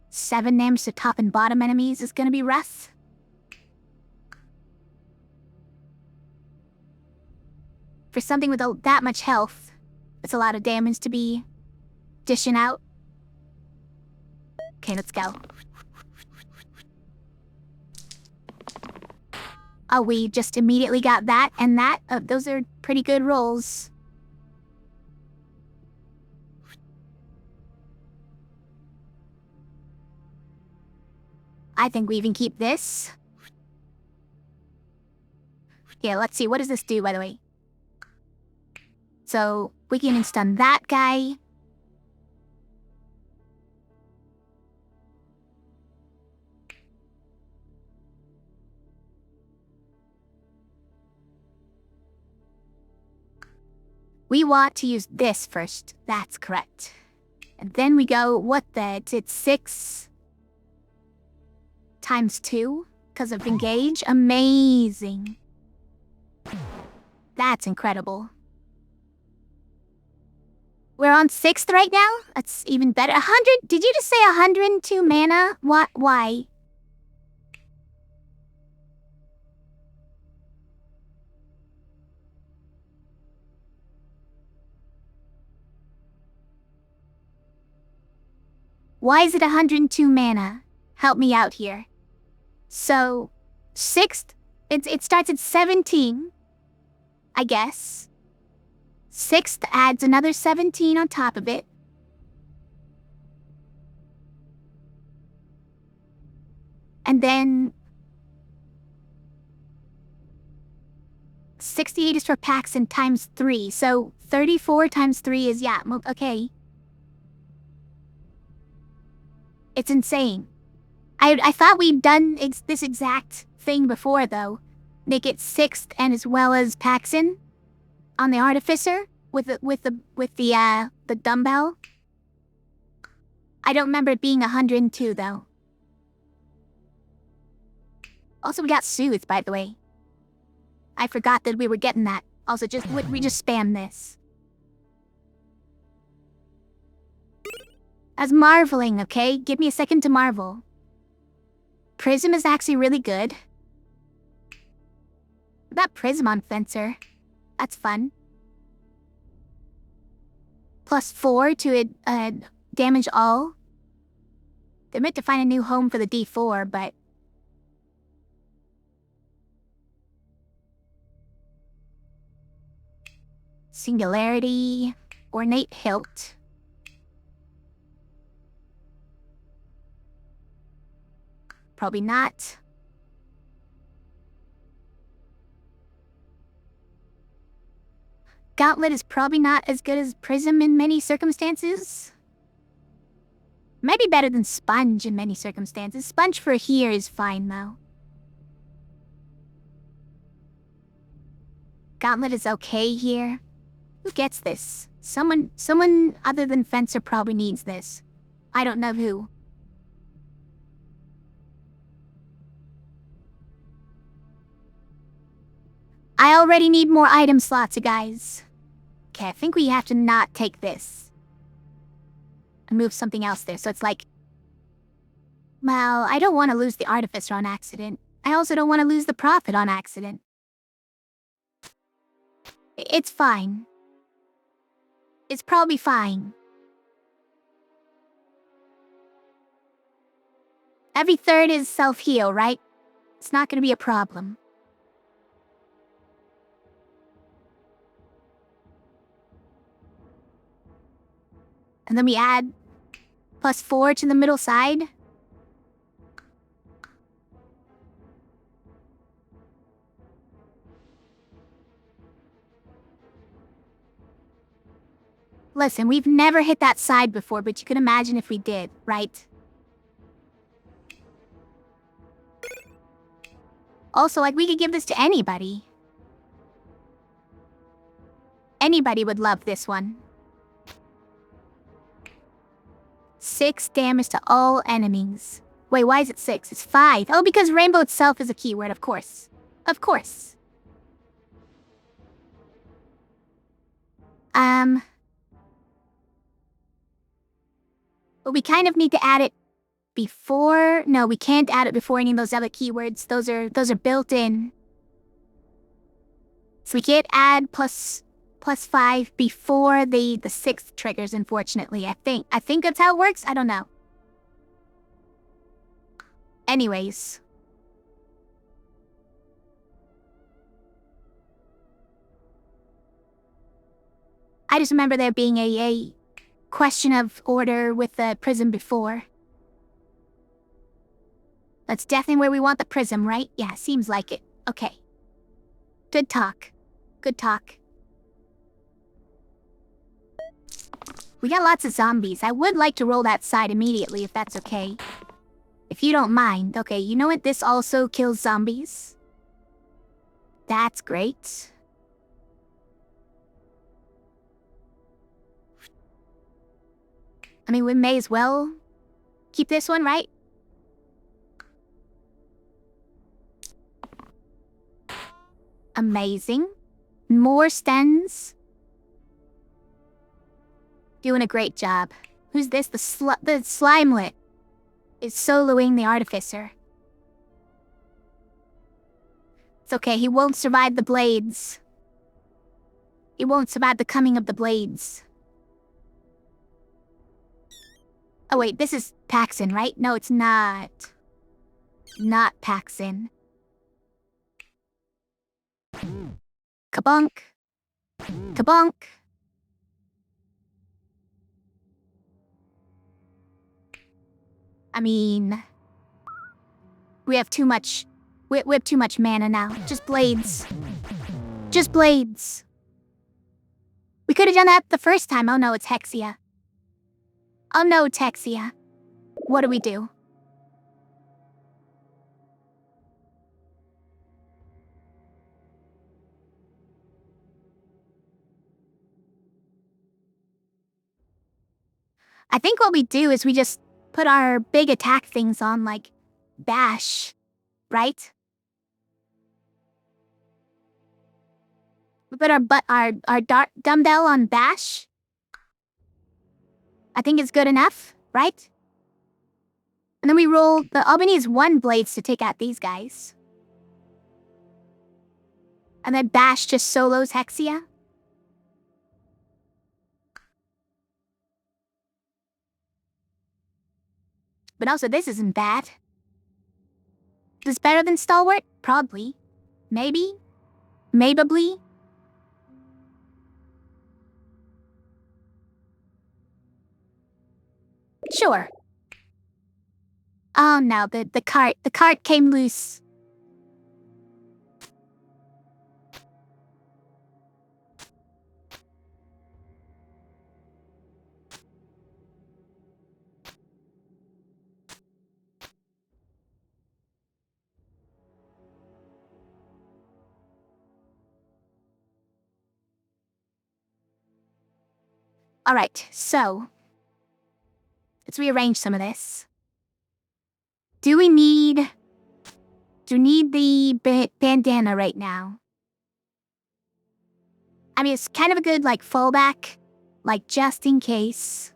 7 damage to top and bottom enemies is gonna be rough. For something with that much health, it's a lot of damage to be dishing out. Okay, let's go. Oh, we just immediately got that and that. Oh, those are pretty good rolls. I think we even keep this. Yeah, let's see. What does this do, by the way? So, we can stun that guy. We want to use this first. That's correct. And then we go, what the? It's 6 times 2 because of Engage. Amazing. That's incredible. We're on 6th right now? That's even better. 100? Did you just say 102 mana? Why? Why is it 102 mana? Help me out here. So, 6th, it starts at 17, I guess. 6th adds another 17 on top of it. And then 68 is for packs and times 3. So 34 times 3 is, yeah, okay. It's insane. I thought we'd done this exact thing before, though. Make it 6th and as well as Paxin on the Artificer with the dumbbell. I don't remember it being 102, though. Also, we got Soothe, by the way. I forgot that we were getting that. Also, we just spam this. As marveling, okay? Give me a second to marvel. Prism is actually really good. That Prism on Fencer. That's fun. +4 to damage all. They're meant to find a new home for the D4, but... Singularity. Ornate Hilt. Probably not. Gauntlet is probably not as good as Prism in many circumstances. Might be better than Sponge in many circumstances. Sponge for here is fine, though. Gauntlet is okay here. Who gets this? Someone other than Fencer probably needs this. I don't know who. I already need more item slots, you guys. Okay, I think we have to not take this. And move something else there, so it's like... Well, I don't want to lose the Artificer on accident. I also don't want to lose the Prophet on accident. It's fine. It's probably fine. Every third is self-heal, right? It's not gonna be a problem. And then we add +4 to the middle side. Listen, we've never hit that side before, but you can imagine if we did, right? Also, like, we could give this to anybody. Anybody would love this one. 6 damage to all enemies. Wait, why is it 6? It's 5. Oh, because rainbow itself is a keyword, of course. Of course. But we kind of need to add it before... No, we can't add it before any of those other keywords. Those are built in. So we can't add +5 before the 6th triggers, unfortunately. I think that's how it works. I don't know. Anyways. I just remember there being a question of order with the prism before. That's definitely where we want the prism, right? Yeah, seems like it. Okay. Good talk. Good talk. We got lots of zombies. I would like to roll that side immediately, if that's okay. If you don't mind. Okay, you know what? This also kills zombies. That's great. I mean, we may as well keep this one, right? Amazing. More stems. Doing a great job. Who's this? The Slimelet is soloing the Artificer. It's okay, he won't survive the blades. He won't survive the coming of the blades. Oh wait, this is Paxson, right? No, it's not. Not Paxson. Kabonk. Kabonk. I mean... We have too much... We have too much mana now. Just blades. Just blades. We could have done that the first time. Oh no, it's Hexia. Oh no, Texia. What do we do? I think what we do is we just put our big attack things on, like, bash, right? We put our dumbbell on bash. I think it's good enough, right? And then we roll the... All we need is 1 blades to take out these guys. And then bash just solos Hexia. But also, this isn't bad. Is this better than Stalwart? Probably. Maybe? Maybe? Sure. Oh no, the cart came loose. Alright, so... Let's rearrange some of this. Do we need the bandana right now? I mean, it's kind of a good, like, fallback. Like, just in case.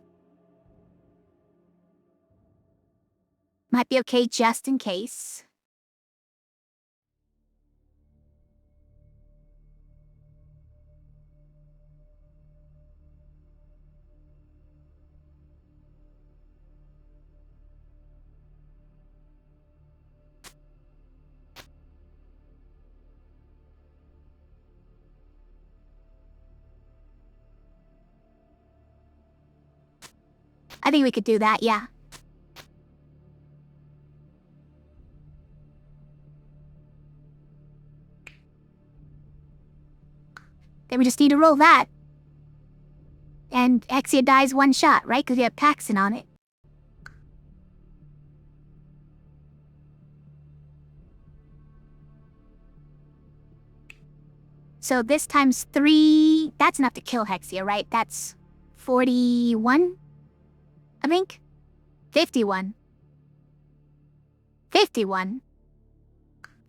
Might be okay just in case. I think we could do that, yeah. Then we just need to roll that. And Hexia dies one shot, right? Because we have Paxton on it. So this times 3, that's enough to kill Hexia, right? That's 41, I think? 51. 51.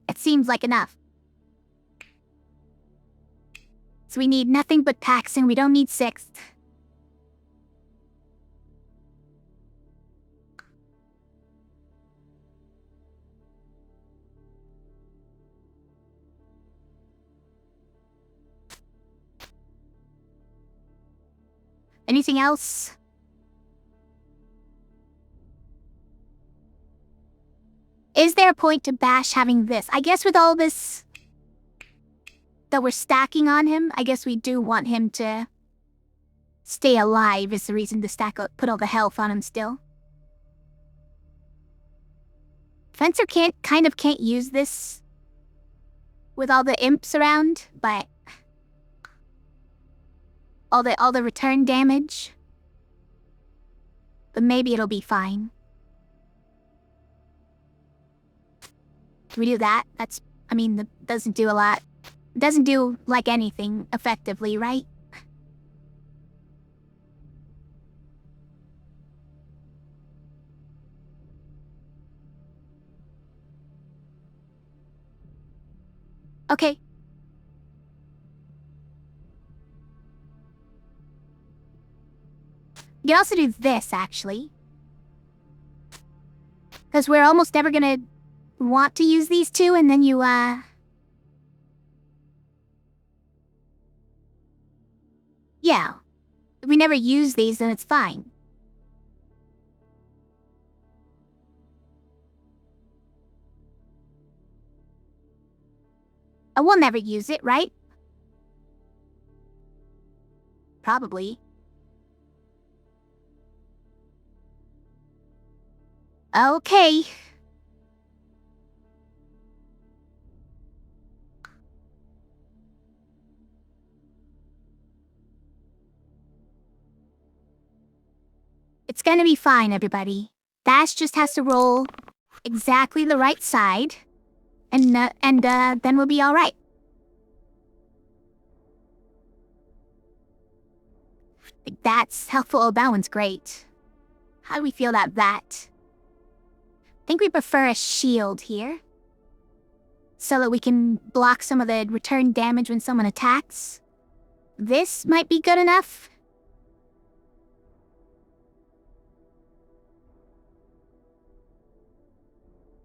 It seems like enough. So we need nothing but Paxton, we don't need 6th. Anything else? Is there a point to Bash having this? I guess with all this that we're stacking on him, I guess we do want him to stay alive is the reason to put all the health on him still. Fencer kind of can't use this with all the imps around, but all the return damage. But maybe it'll be fine. Do we do that? That doesn't do a lot. It doesn't do, like, anything effectively, right? Okay. You can also do this, actually. Because we're almost never gonna want to use these two, and then you, yeah. If we never use these, then it's fine. I will never use it, right? Probably. Okay. It's gonna be fine, everybody. Dash just has to roll exactly the right side, and then we'll be all right. That's helpful. Oh, that one's great. How do we feel about that? I think we prefer a shield here, so that we can block some of the return damage when someone attacks. This might be good enough.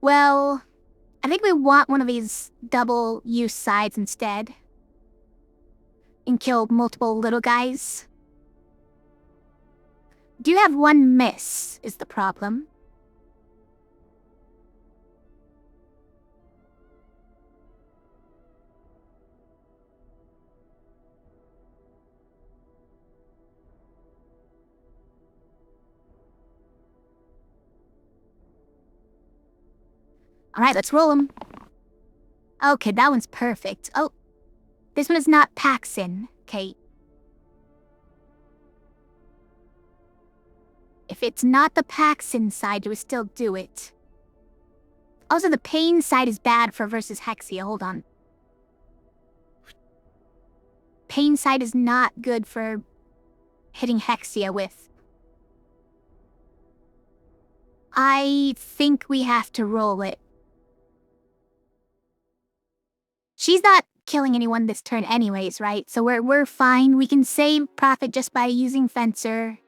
Well, I think we want one of these double-use sides instead. And kill multiple little guys. Do you have one miss, is the problem. Alright, let's roll them. Okay, that one's perfect. Oh, this one is not Paxin, okay. If it's not the Paxin side, do we still do it? Also, the pain side is bad for versus Hexia. Hold on. Pain side is not good for hitting Hexia with. I think we have to roll it. She's not killing anyone this turn anyways, right? So we're fine. We can save profit just by using Fencer.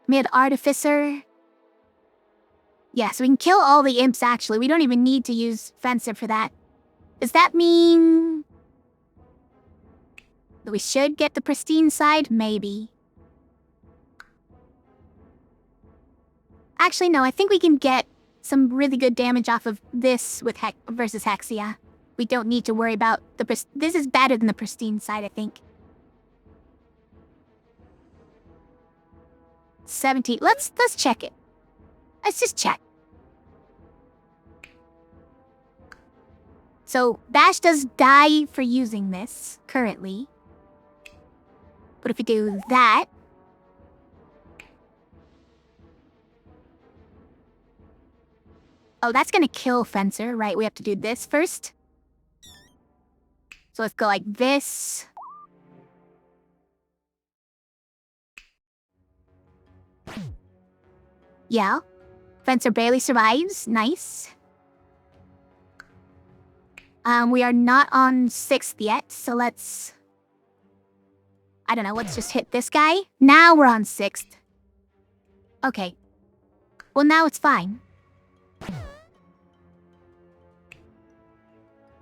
Mid Artificer. Yeah, so we can kill all the imps actually. We don't even need to use Fencer for that. Does that mean that we should get the pristine side? Maybe. Actually, no, I think we can get some really good damage off of this with versus Hexia. We don't need to worry about the this is better than the pristine side, I think. 17. Let's check it. Let's just check. So Bash does die for using this currently. But if we do that, oh, that's gonna kill Fencer, right? We have to do this first. So let's go like this. Yeah. Fencer barely survives. Nice. We are not on 6th yet, so let's... I don't know, let's just hit this guy. Now we're on 6th. Okay. Well, now it's fine.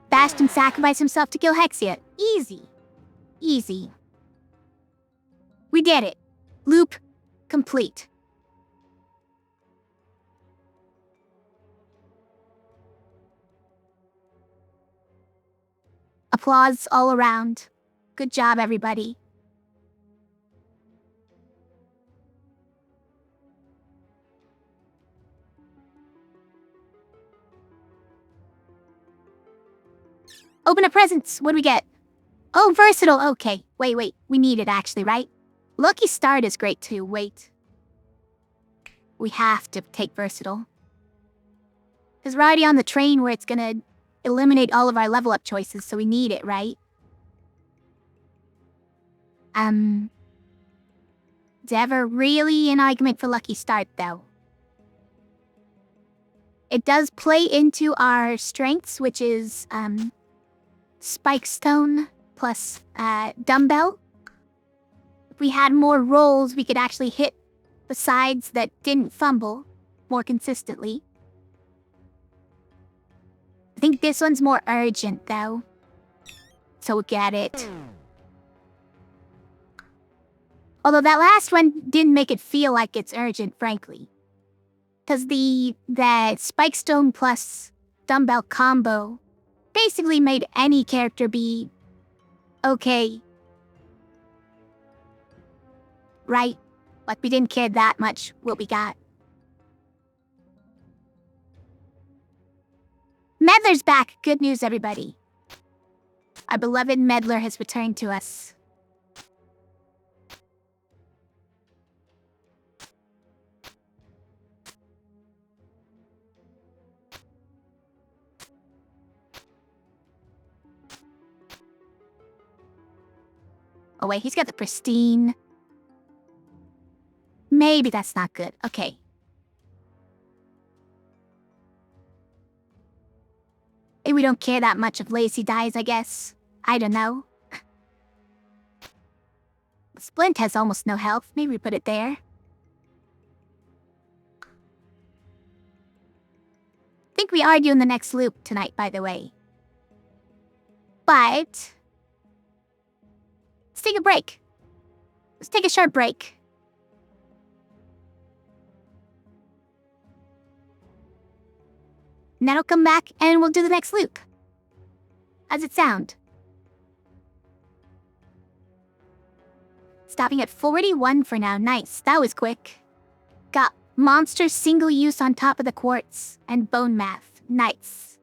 Bastion sacrificed himself to kill Hexia. Easy. Easy. We did it. Loop complete. Applause all around. Good job, everybody. Open a presents. What do we get? Oh, versatile. Okay. Wait. We need it actually, right? Lucky Start is great too. Wait. We have to take versatile. Because we're already on the train where it's gonna eliminate all of our level up choices, so we need it, right? Never really an argument for Lucky Start, though. It does play into our strengths, which is, Spike Stone plus, Dumbbell. If we had more rolls, we could actually hit the sides that didn't fumble more consistently. I think this one's more urgent, though. So we'll get it. Although that last one didn't make it feel like it's urgent, frankly. Because the Spike Stone plus Dumbbell combo basically made any character be okay. Right? Like we didn't care that much what we got. Meddler's back! Good news, everybody. Our beloved Meddler has returned to us. Oh wait, he's got the pristine. Maybe that's not good. Okay. We don't care that much if Lacey dies, I guess. I don't know. Splint has almost no health. Maybe we put it there. I think we are doing the next loop tonight, by the way. But... let's take a break. Let's take a short break. And then I'll come back and we'll do the next loop. How's it sound? Stopping at 41 for now. Nice. That was quick. Got monster single use on top of the quartz and bone math. Nice.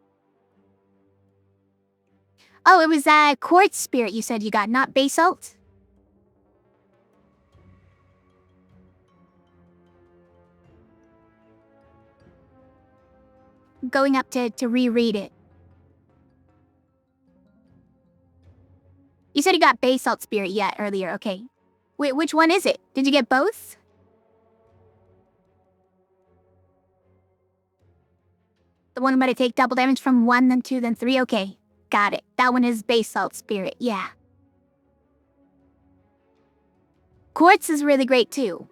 Oh, it was quartz spirit you said you got, not basalt? Going up to reread it. You said you got basalt spirit yet earlier, okay. Wait, which one is it? Did you get both? The one about to take double damage from 1, then 2, then 3? Okay, got it. That one is basalt spirit, yeah. Quartz is really great too.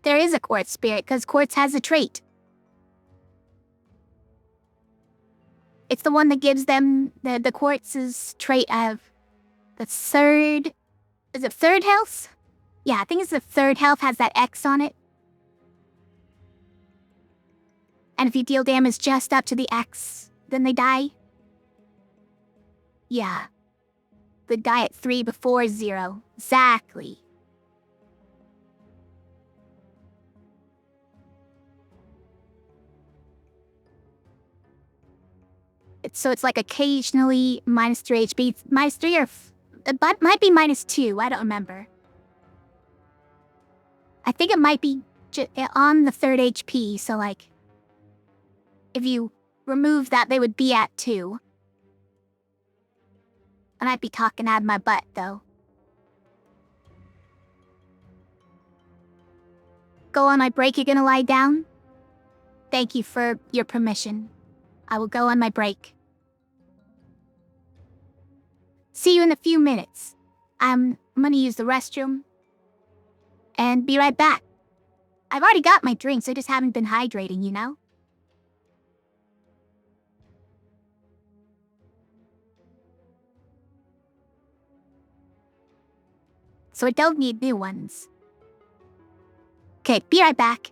There is a quartz spirit, because quartz has a trait. It's the one that gives them the quartz's trait of the third... is it third health? Yeah, I think it's the third health has that X on it. And if you deal damage just up to the X, then they die? Yeah. They die at 3 before 0. Exactly. So it's like occasionally -3 HP. -3 or... But might be -2. I don't remember. I think it might be on the 3rd HP, so like... If you remove that, they would be at 2. I might be talking out of my butt, though. Go on my break, you're gonna lie down? Thank you for your permission. I will go on my break. See you in a few minutes. I'm gonna use the restroom. And be right back. I've already got my drinks, I just haven't been hydrating, you know? So I don't need new ones. Okay, be right back.